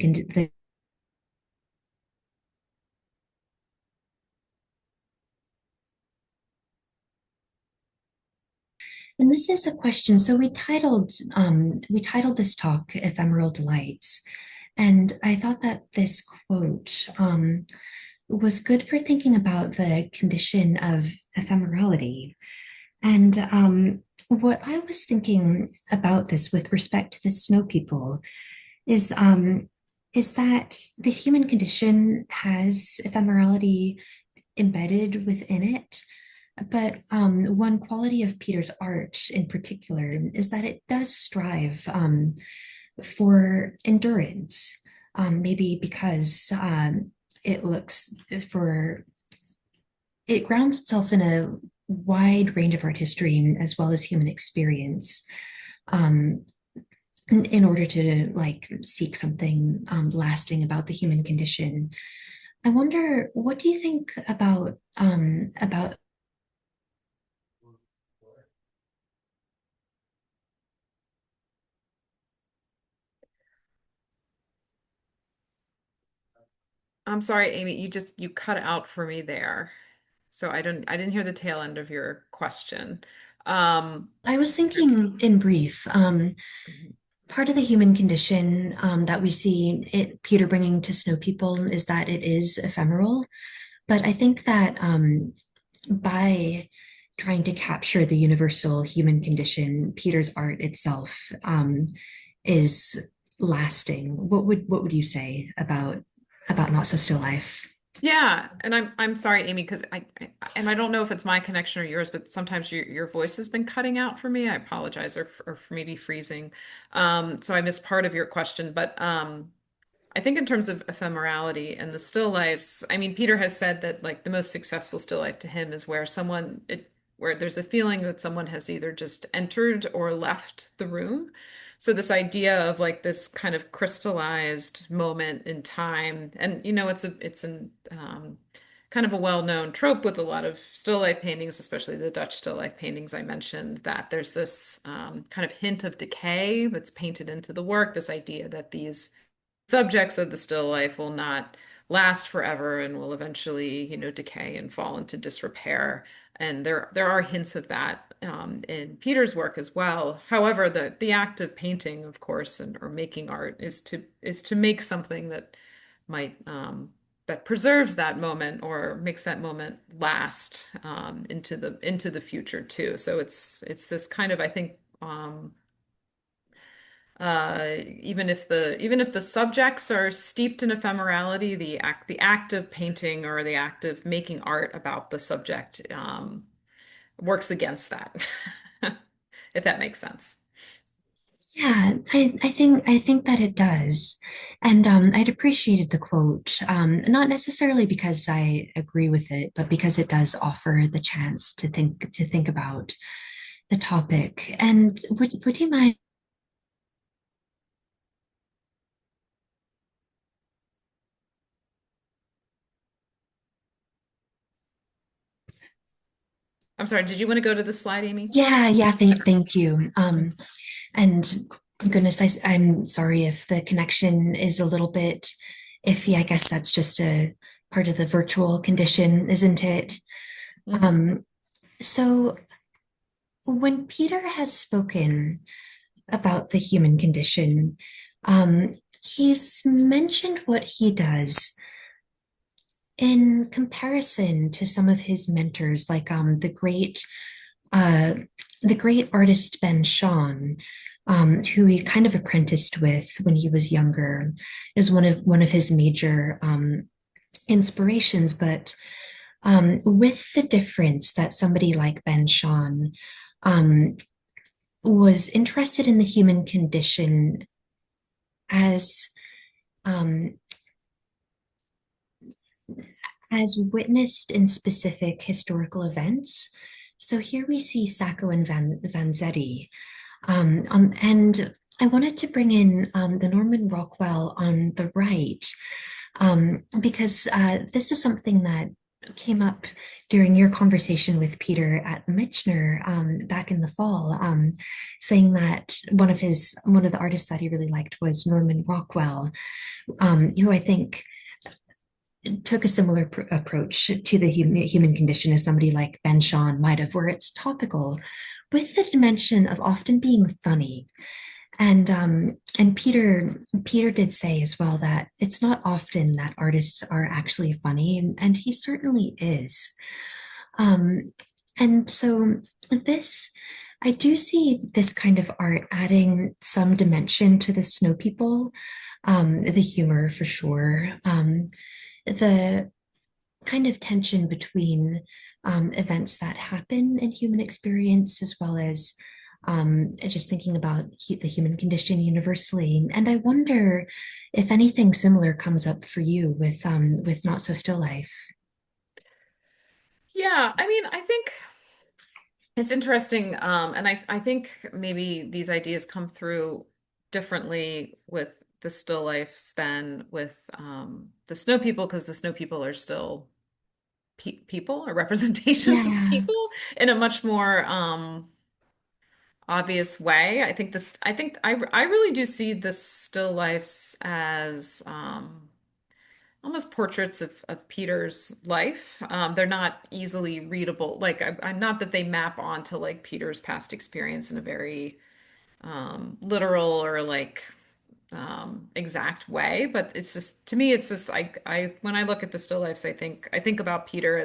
Speaker 3: and this is a question. So we titled this talk "Ephemeral Delights," and I thought that this quote was good for thinking about the condition of ephemerality. And what I was thinking about this with respect to the snow people is is that the human condition has ephemerality embedded within it. But one quality of Peter's art in particular is that it does strive for endurance, maybe because it looks for it grounds itself in a wide range of art history as well as human experience. Um, in order to like seek something lasting about the human condition. I wonder, what do you think about
Speaker 2: I'm sorry, Amy, you cut out for me there. So I didn't hear the tail end of your question. Um,
Speaker 3: I was thinking in brief, part of the human condition that we see it Peter bringing to Snow People is that it is ephemeral. But I think that by trying to capture the universal human condition, Peter's art itself is lasting. What would you say about Not So Still Life?
Speaker 2: yeah, and I'm sorry, Amy, because and I don't know if it's my connection or yours, but sometimes your voice has been cutting out for me. I apologize, or for maybe freezing. So I missed part of your question, but I think in terms of ephemerality and the still lifes, I mean, Peter has said that like the most successful still life to him is where there's a feeling that someone has either just entered or left the room. So this idea of like this kind of crystallized moment in time, and it's an kind of a well-known trope with a lot of still life paintings, especially the Dutch still life paintings I mentioned, that there's this kind of hint of decay that's painted into the work, this idea that these subjects of the still life will not last forever and will eventually, decay and fall into disrepair. And there are hints of that in Peter's work as well. However, the act of painting, of course, and or making art is to make something that might that preserves that moment or makes that moment last into the future too. So it's this kind of, I think, even if the subjects are steeped in ephemerality, the act of painting or the act of making art about the subject works against that, if that makes sense.
Speaker 3: Yeah, I think that it does. And I'd appreciated the quote, not necessarily because I agree with it, but because it does offer the chance to think about the topic. And would you mind?
Speaker 2: I'm sorry, did you want to go to the slide, Amy?
Speaker 3: Yeah, thank you. And goodness, I'm sorry if the connection is a little bit iffy. I guess that's just a part of the virtual condition, isn't it?
Speaker 2: Mhm.
Speaker 3: Um, so when Peter has spoken about the human condition, he's mentioned what he does in comparison to some of his mentors, like uh, the great artist Ben Shahn, who he kind of apprenticed with when he was younger. It was one of his major inspirations, but with the difference that somebody like Ben Shahn um, was interested in the human condition as um, as witnessed in specific historical events. So here we see Sacco and Vanzetti. And I wanted to bring in the Norman Rockwell on the right, because this is something that came up during your conversation with Peter at Michener back in the fall, saying that one of the artists that he really liked was Norman Rockwell, who I think took a similar approach to the human condition as somebody like Ben Shahn might have, where it's topical with the dimension of often being funny. And Peter did say as well that it's not often that artists are actually funny, and he certainly is. Um, and so this, I do see this kind of art adding some dimension to the snow people, the humor for sure, the kind of tension between events that happen in human experience as well as just thinking about the human condition universally. And I wonder if anything similar comes up for you with Not So Still Life.
Speaker 2: Yeah, I mean, I think it's interesting, and I think maybe these ideas come through differently with the still lifes than with the snow people, because the snow people are still people or representations of
Speaker 3: Yeah,
Speaker 2: people in a much more obvious way. I really do see the still lifes as almost portraits of Peter's life. They're not easily readable. Like I'm not that they map onto like Peter's past experience in a very literal or like exact way, but it's just to me, it's this. I when I look at the still lifes, I think about Peter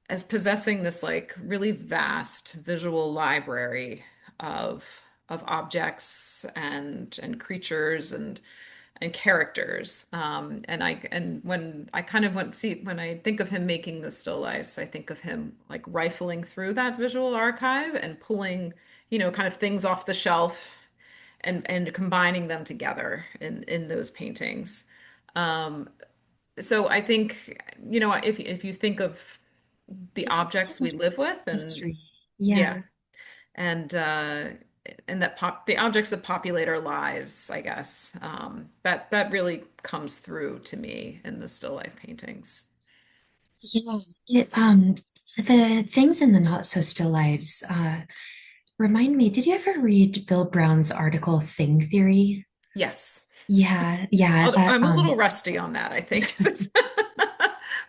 Speaker 2: as possessing this like really vast visual library of objects and creatures and characters. And when I kind of went see when I think of him making the still lifes, I think of him like rifling through that visual archive and pulling, kind of things off the shelf and combining them together in those paintings. Um, so I think, if you think of the
Speaker 3: so, so
Speaker 2: objects we
Speaker 3: much
Speaker 2: live with, and
Speaker 3: history.
Speaker 2: yeah,
Speaker 3: Yeah,
Speaker 2: and that the objects that populate our lives, I guess, that really comes through to me in the still life paintings.
Speaker 3: yeah. The things in the Not So Still Lives remind me. Did you ever read Bill Brown's article "Thing Theory"?
Speaker 2: Yes.
Speaker 3: Yeah,
Speaker 2: Although
Speaker 3: that
Speaker 2: I'm a little rusty on that, I think.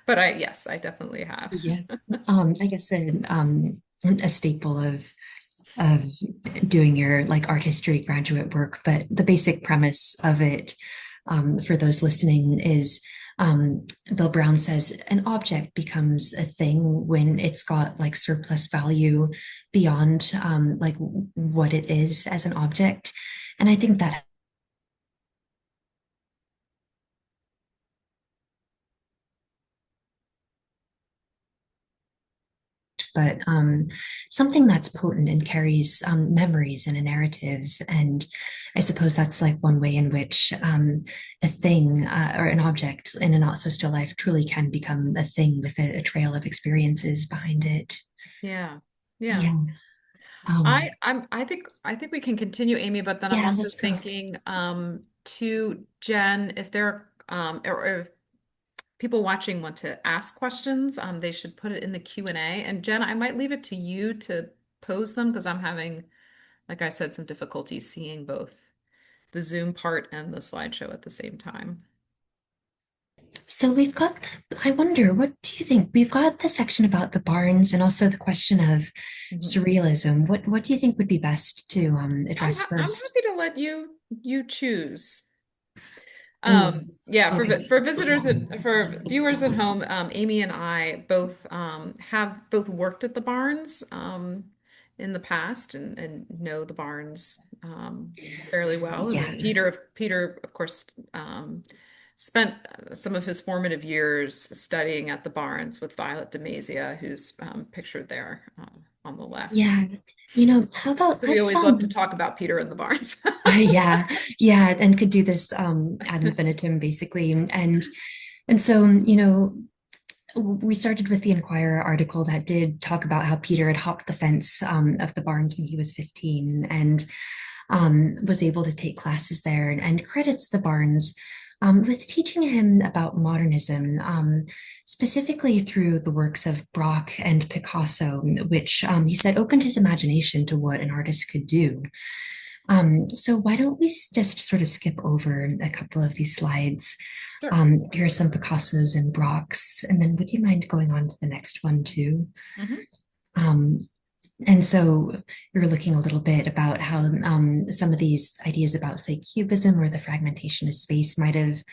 Speaker 2: But yes, I definitely have.
Speaker 3: yeah. I guess a staple of doing your like art history graduate work, but the basic premise of it, for those listening, is Bill Brown says an object becomes a thing when it's got like surplus value beyond like what it is as an object. And I think that, but something that's potent and carries memories and a narrative. And I suppose that's like one way in which a thing or an object in a not so still life truly can become a thing with a trail of experiences behind it.
Speaker 2: Yeah. Yeah.
Speaker 3: Yeah.
Speaker 2: I think we can continue, Amy, but then I'm
Speaker 3: Yeah,
Speaker 2: also
Speaker 3: let's go.
Speaker 2: thinking to Jen, if there or if people watching want to ask questions, they should put it in the Q&A. And Jen, I might leave it to you to pose them because I'm having, like I said, some difficulty seeing both the Zoom part and the slideshow at the same time.
Speaker 3: So we've got, I wonder, what do you think? We've got the section about the barns and also the question of
Speaker 2: Mhm.
Speaker 3: surrealism. What do you think would be best to address
Speaker 2: I'm
Speaker 3: first?
Speaker 2: happy to let you choose.
Speaker 3: Oh,
Speaker 2: Yeah,
Speaker 3: okay.
Speaker 2: for visitors for viewers at home, Amy and I both have both worked at the barns in the past and know the barns fairly well. And
Speaker 3: Yeah.
Speaker 2: then Peter of course spent some of his formative years studying at the barns with Violet DeMazia, who's pictured there on the left.
Speaker 3: Yeah. How about
Speaker 2: So we
Speaker 3: let's
Speaker 2: always love to talk about Peter and the barns.
Speaker 3: yeah, yeah, and could do this ad infinitum basically. And so, we started with the Inquirer article that did talk about how Peter had hopped the fence of the barns when he was 15 and was able to take classes there and credits the barns with teaching him about modernism, specifically through the works of Braque and Picasso, which he said opened his imagination to what an artist could do. So why don't we just sort of skip over a couple of these slides?
Speaker 2: Sure.
Speaker 3: Here are some Picassos and Brock's, and then would you mind going on to the next one too?
Speaker 2: Mhm.
Speaker 3: Um, and so you're looking a little bit about how some of these ideas about, say, cubism or the fragmentation of space might have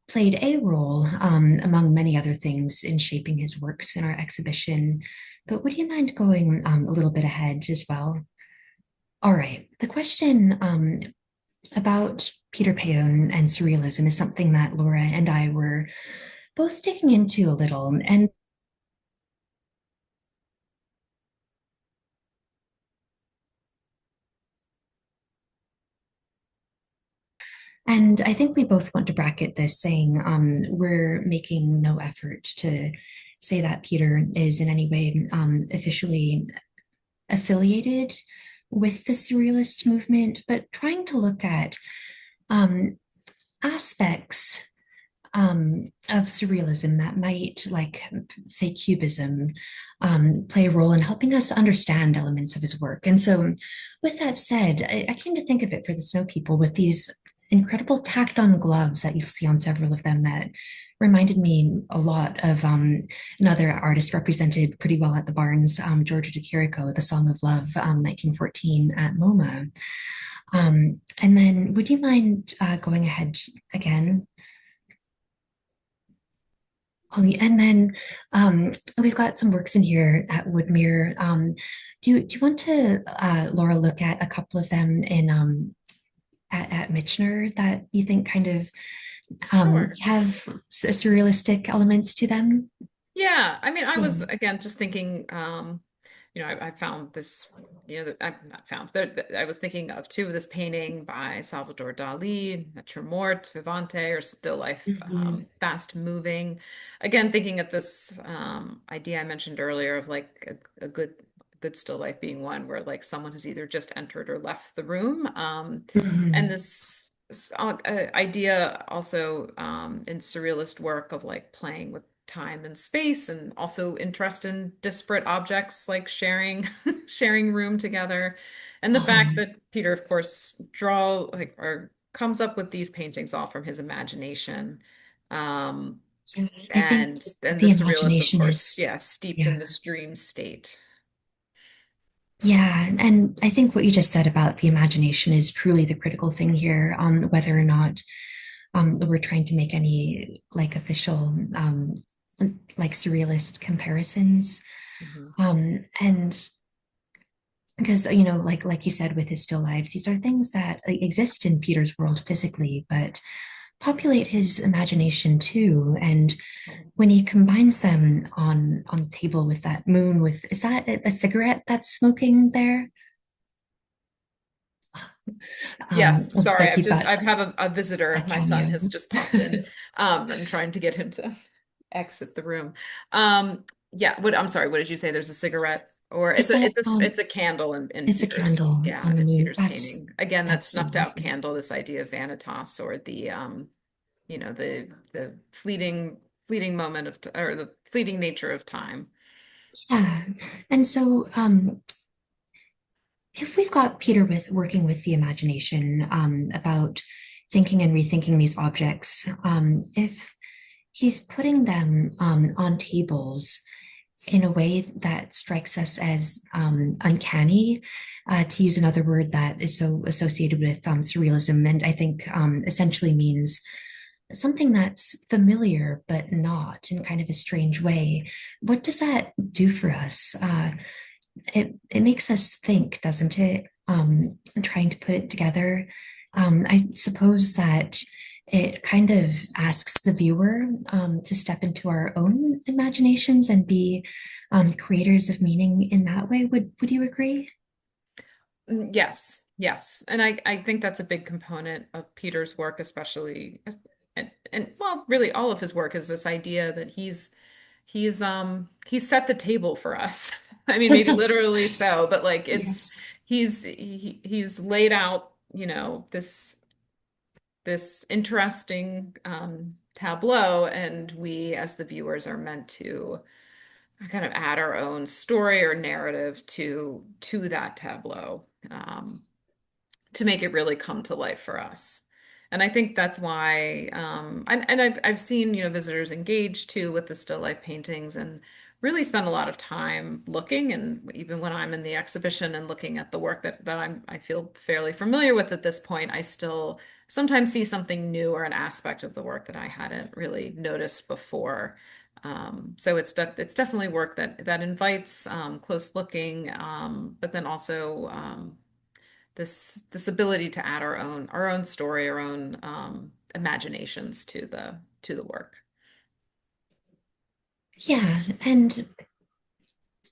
Speaker 3: played a role among many other things in shaping his works in our exhibition. But would you mind going a little bit ahead as well? All right. The question about Peter Paone and surrealism is something that Laura and I were both digging into a little. And I think we both want to bracket this saying we're making no effort to say that Peter is in any way officially affiliated with the surrealist movement, but trying to look at um, aspects of surrealism that might, like, say, cubism, play a role in helping us understand elements of his work. And so, with that said, I came to think of it for the snow people with these incredible tacked on gloves that you'll see on several of them that reminded me a lot of another artist represented pretty well at the Barnes, Georgia de Chirico, The Song of Love, 1914 at MoMA. And then would you mind going ahead again? Oh, yeah, and then we've got some works in here at Woodmere. Do you want to, Laura, look at a couple of them in at Michener that you think kind of
Speaker 2: Sure.
Speaker 3: have surrealistic elements to them?
Speaker 2: Yeah, I mean, I
Speaker 3: Yeah.
Speaker 2: was again just thinking, I found this, I've not found that I was thinking of too this painting by Salvador Dali, Nature Morte, Vivante, or Still Life,
Speaker 3: Mhm.
Speaker 2: Fast Moving. Again, thinking of this idea I mentioned earlier of like a good still life being one where like someone has either just entered or left the room. And
Speaker 3: Mhm.
Speaker 2: this idea also in surrealist work of like playing with time and space and also interest in disparate objects like sharing sharing room together, and the fact
Speaker 3: Uh-huh.
Speaker 2: that Peter of course draw like or comes up with these paintings all from his imagination, um
Speaker 3: Yeah, I think
Speaker 2: and the
Speaker 3: the
Speaker 2: surrealists of
Speaker 3: imagination
Speaker 2: course,
Speaker 3: is,
Speaker 2: yeah, steeped in
Speaker 3: yeah.
Speaker 2: this dream state.
Speaker 3: Yeah, and I think what you just said about the imagination is truly the critical thing here, whether or not we're trying to make any like official like surrealist comparisons.
Speaker 2: Mhm.
Speaker 3: And because like you said with his still lives, these are things that exist in Peter's world physically, but populate his imagination too. And when he combines them on the table with that moon, with is that a cigarette that's smoking there?
Speaker 2: Yes,
Speaker 3: Looks
Speaker 2: sorry.
Speaker 3: like you've got
Speaker 2: I have a visitor.
Speaker 3: a
Speaker 2: My son
Speaker 3: cameo.
Speaker 2: has just popped in. I'm trying to get him to exit the room. Yeah, I'm sorry, what did you say? There's a cigarette Or
Speaker 3: Is that
Speaker 2: it's a candle in
Speaker 3: it's a
Speaker 2: Peter's,
Speaker 3: candle
Speaker 2: yeah,
Speaker 3: on the
Speaker 2: in
Speaker 3: moon?
Speaker 2: Peter's painting. Again, that
Speaker 3: That's so
Speaker 2: snuffed out
Speaker 3: lovely.
Speaker 2: candle, this idea of vanitas, or the the fleeting moment of or the fleeting nature of time.
Speaker 3: Yeah. And so if we've got Peter with working with the imagination about thinking and rethinking these objects, if he's putting them on tables in a way that strikes us as uncanny, to use another word that is so associated with surrealism, and I think essentially means something that's familiar but not in kind of a strange way. What does that do for us? It makes us think, doesn't it? Trying to put it together. I suppose that it kind of asks the viewer to step into our own imaginations and be creators of meaning in that way. Would you agree?
Speaker 2: Yes, yes. And I think that's a big component of Peter's work, especially and well, really all of his work is this idea that he's set the table for us. I mean, maybe literally so, but like
Speaker 3: Yes.
Speaker 2: he's laid out, this interesting tableau, and we as the viewers are meant to kind of add our own story or narrative to that tableau. To make it really come to life for us. And I think that's why, and I've seen, visitors engage too with the still life paintings and really spend a lot of time looking. And even when I'm in the exhibition and looking at the work I feel fairly familiar with at this point, I still sometimes see something new or an aspect of the work that I hadn't really noticed before. So it's definitely work that invites close looking, but then also this ability to add our own story, our own imaginations to the work.
Speaker 3: Yeah, and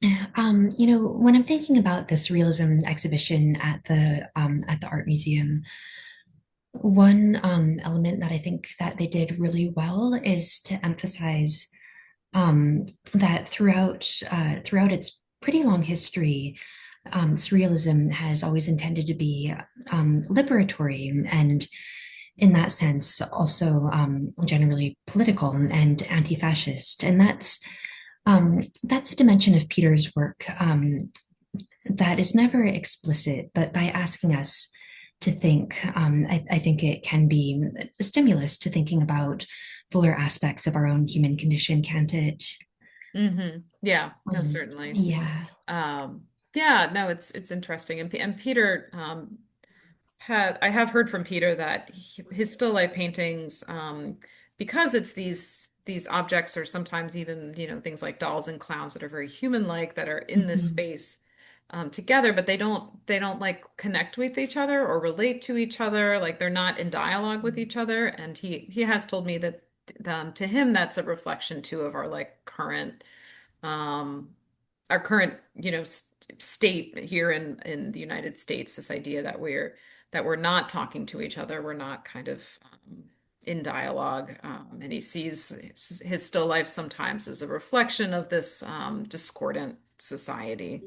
Speaker 3: when I'm thinking about this realism exhibition at the art museum, one element that I think that they did really well is to emphasize that throughout its pretty long history, surrealism has always intended to be liberatory and, in that sense, also generally political and anti-fascist. And that's a dimension of Peter's work that is never explicit, but by asking us to think, I think it can be a stimulus to thinking about fuller aspects of our own human condition, can't it?
Speaker 2: Yeah, no, certainly.
Speaker 3: Yeah.
Speaker 2: Um, yeah, no, it's interesting. And Peter I have heard from Peter that his still life paintings, because it's these objects, or sometimes even things like dolls and clowns that are very human-like, that are in this
Speaker 3: Mhm.
Speaker 2: space together, but they don't like connect with each other or relate to each other, like they're not in dialogue with each other. And he has told me that to him that's a reflection too of um, our current state here in the United States, this idea that we're not talking to each other, we're not kind of in dialogue, and he sees his still life sometimes as a reflection of this discordant society.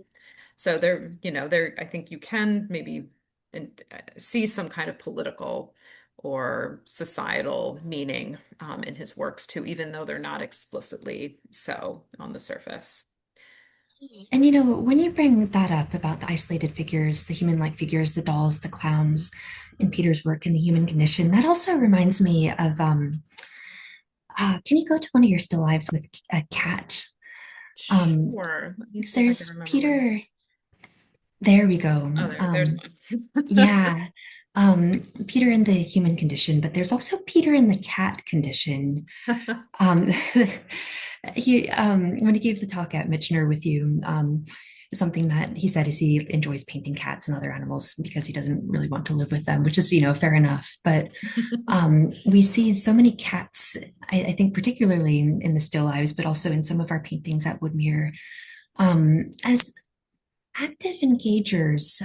Speaker 2: So I think you can maybe see some kind of political or societal meaning in his works too, even though they're not explicitly so on the surface.
Speaker 3: And when you bring that up about the isolated figures, the human-like figures, the dolls, the clowns in Peter's work in the human condition, that also reminds me of can you go to one of your still lives with a cat? Um,
Speaker 2: Sure. Let me see if I can
Speaker 3: there's
Speaker 2: remember one.
Speaker 3: Peter, there we go.
Speaker 2: Oh, there's one.
Speaker 3: Yeah. Peter in the human condition, but there's also Peter in the cat condition. Um, when he gave the talk at Michener with you, something that he said is he enjoys painting cats and other animals because he doesn't really want to live with them, which is, fair enough. But we see so many cats, I think, particularly in the still lives, but also in some of our paintings at Woodmere, as active engagers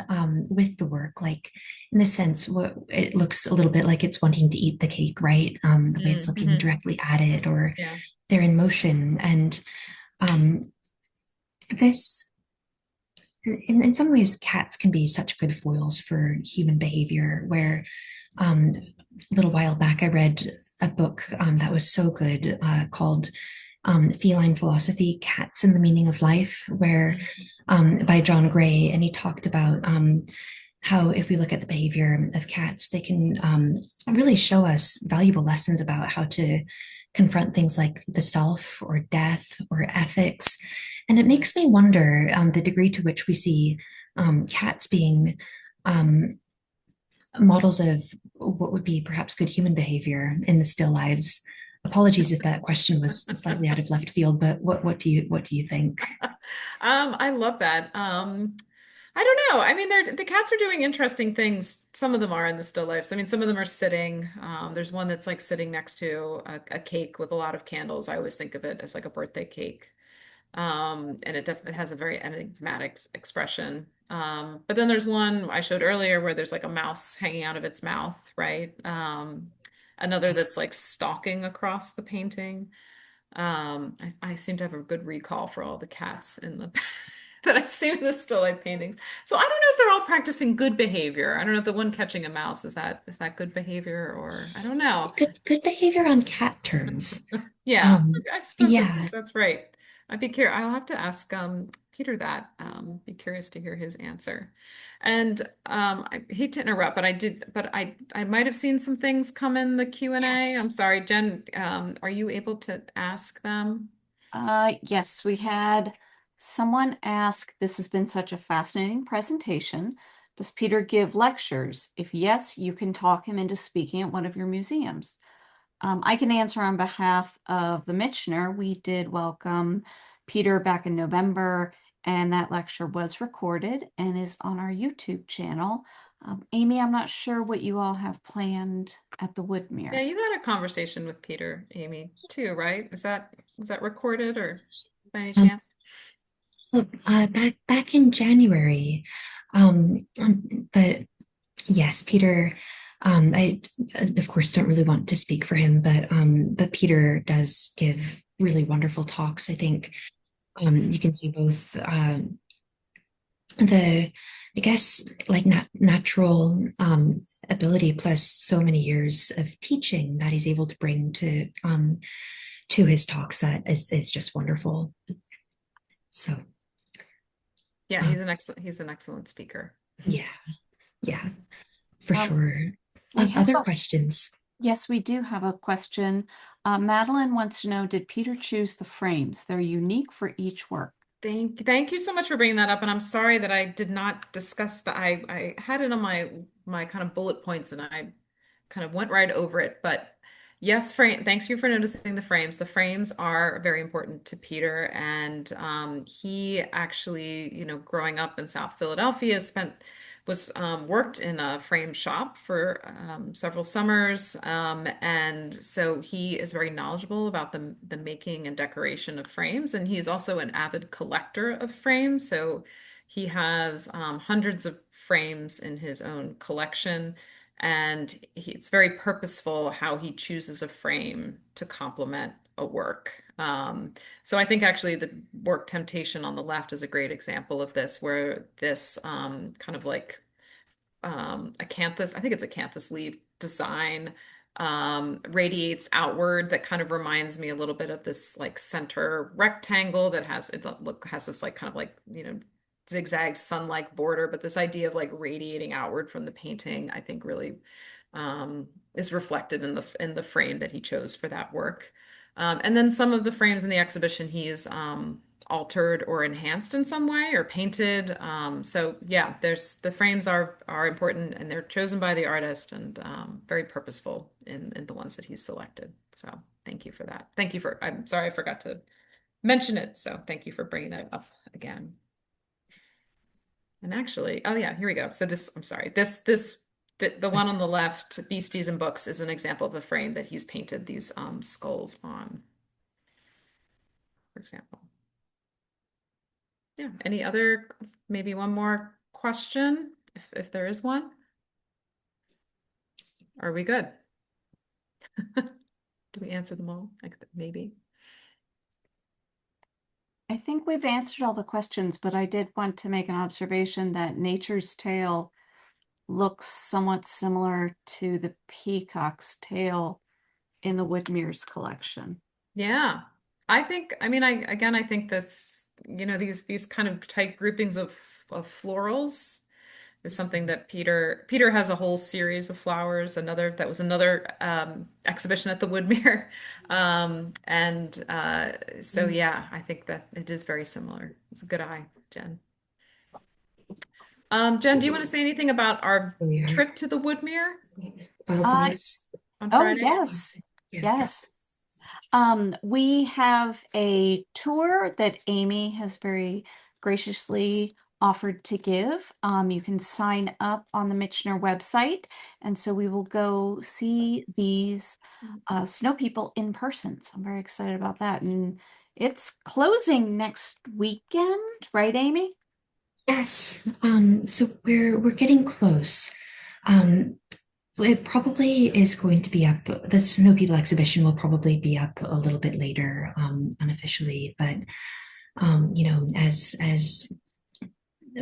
Speaker 3: with the work, like in the sense what it looks a little bit like it's wanting to eat the cake, right? The way it's looking
Speaker 2: Mm-hmm.
Speaker 3: directly at it, or
Speaker 2: Yeah.
Speaker 3: they're in motion. And um, this in some ways, cats can be such good foils for human behavior. Where a little while back, I read a book that was so good called Feline Philosophy, Cats and the Meaning of Life, where by John Gray, and he talked about how if we look at the behavior of cats, they can really show us valuable lessons about how to confront things like the self or death or ethics. And it makes me wonder the degree to which we see cats being models of what would be perhaps good human behavior in the still lives. Apologies if that question was slightly out of left field, but what do you think?
Speaker 2: I love that. I don't know. I mean, the cats are doing interesting things. Some of them are in the still lifes. I mean, some of them are sitting. There's one that's like sitting next to a cake with a lot of candles. I always think of it as like a birthday cake. And it definitely has a very enigmatic expression. But then there's one I showed earlier where there's like a mouse hanging out of its mouth, right? Another that's
Speaker 3: Yes.
Speaker 2: like stalking across the painting. I seem to have a good recall for all the cats in the that I've seen in the still life paintings. So I don't know if they're all practicing good behavior. I don't know if the one catching a mouse is that good behavior or I don't know.
Speaker 3: Good behavior on cat terms.
Speaker 2: Yeah,
Speaker 3: Um,
Speaker 2: I suppose that's
Speaker 3: yeah,
Speaker 2: that's right. I'd be curious. I'll have to ask Peter that. Be curious to hear his answer. And I hate to interrupt, but I might have seen some things come in the Q&A. I'm
Speaker 3: yes.
Speaker 2: sorry, Jen. Are you able to ask them?
Speaker 1: Yes, we had someone ask, this has been such a fascinating presentation. Does Peter give lectures? If yes, you can talk him into speaking at one of your museums. I can answer on behalf of the Michener. We did welcome Peter back in November, and that lecture was recorded and is on our YouTube channel. Amy, I'm not sure what you all have planned at the
Speaker 2: Yeah,
Speaker 1: Woodmere.
Speaker 2: you had a conversation with Peter, Amy, too, right? Was that recorded or by any
Speaker 3: Um,
Speaker 2: chance?
Speaker 3: back in January, but yes, Peter. I of course don't really want to speak for him, but Peter does give really wonderful talks. I think you can see both the I guess like natural ability plus so many years of teaching that he's able to bring to his talks that is just wonderful. So
Speaker 2: Yeah,
Speaker 3: um,
Speaker 2: he's an excellent speaker.
Speaker 3: yeah, yeah, for
Speaker 1: Um,
Speaker 3: sure.
Speaker 1: we have
Speaker 3: Other
Speaker 1: a,
Speaker 3: questions?
Speaker 1: yes, we do have a question. Madeline wants to know, did Peter choose the frames? They're unique for each work.
Speaker 2: Thank you so much for bringing that up. And I'm sorry that I did not discuss that. I had it on my kind of bullet points and I kind of went right over it. But yes, thanks you for noticing the frames. The frames are very important to Peter. And he actually, growing up in South Philadelphia, worked in a frame shop for several summers, and so he is very knowledgeable about the making and decoration of frames, and he's also an avid collector of frames. So he has hundreds of frames in his own collection, and it's very purposeful how he chooses a frame to complement a work. So I think actually the work Temptation on the left is a great example of this, where this kind of like acanthus, I think it's acanthus leaf design, radiates outward. That kind of reminds me a little bit of this like center rectangle that has this like kind of like, zigzag sun-like border, but this idea of like radiating outward from the painting, I think really is reflected in the frame that he chose for that work. And then some of the frames in the exhibition he's altered or enhanced in some way or painted. So yeah, there's the frames are important and they're chosen by the artist and very purposeful in the ones that he's selected. So thank you for that. I'm sorry I forgot to mention it. So thank you for bringing that up again. And actually, oh yeah, here we go. So I'm sorry, the one on the left, Beasties and Books, is an example of a frame that he's painted these skulls on, for example. Yeah. Maybe one more question, if there is one? Are we good? Do we answer them all? Maybe.
Speaker 1: I think we've answered all the questions, but I did want to make an observation that Nature's Tale looks somewhat similar to the peacock's tail in the Woodmere's collection.
Speaker 2: Yeah. I think this, these kind of tight groupings of florals is something that Peter has a whole series of flowers. That was another exhibition at the Woodmere. And so yeah, I think that it is very similar. It's a good eye, Jen. Jen, do you want to say anything about our
Speaker 3: Here we are.
Speaker 2: trip to the Woodmere
Speaker 1: Uh,
Speaker 3: Wildflowers.
Speaker 2: on
Speaker 1: oh,
Speaker 2: Friday?
Speaker 1: yes,
Speaker 3: Yeah.
Speaker 1: yes. We have a tour that Amy has very graciously offered to give. You can sign up on the Michener website, and so we will go see these snow people in person. So I'm very excited about that. And it's closing next weekend, right, Amy?
Speaker 3: Yes. So we're getting close. Um, it probably is going to be up. The Snow People exhibition will probably be up a little bit later, unofficially. But as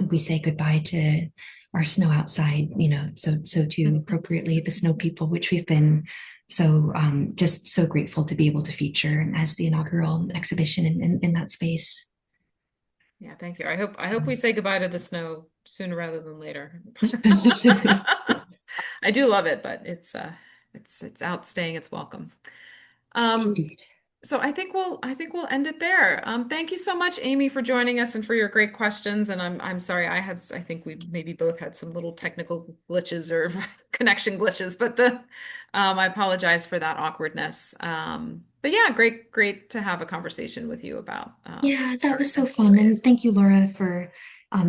Speaker 3: we say goodbye to our snow outside, so too appropriately the Snow People, which we've been so just so grateful to be able to feature as the inaugural exhibition in that space.
Speaker 2: Yeah, thank you. I hope we say goodbye to the snow sooner rather than later. I do love it, but it's outstaying its welcome. Um,
Speaker 3: Indeed.
Speaker 2: so I think we'll end it there. Thank you so much, Amy, for joining us and for your great questions. And I'm sorry I think we maybe both had some little technical glitches or connection glitches, but I apologize for that awkwardness. But yeah, great to have a conversation with you about
Speaker 3: Yeah, that
Speaker 2: art
Speaker 3: was so
Speaker 2: in new
Speaker 3: fun. And
Speaker 2: ways.
Speaker 3: thank you, Laura, for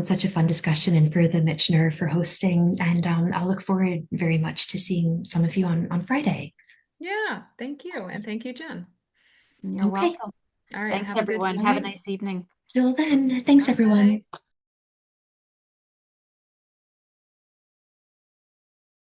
Speaker 3: such a fun discussion and for the Michener for hosting. And I'll look forward very much to seeing some of you on Friday.
Speaker 2: Yeah, thank you. And thank you, Jen.
Speaker 1: You're
Speaker 3: Okay.
Speaker 1: welcome.
Speaker 2: All right,
Speaker 1: Thanks,
Speaker 2: have a good
Speaker 1: everyone.
Speaker 3: All
Speaker 1: Have a
Speaker 3: right.
Speaker 2: evening.
Speaker 1: nice evening.
Speaker 3: Till then, thanks,
Speaker 2: Bye.
Speaker 3: everyone.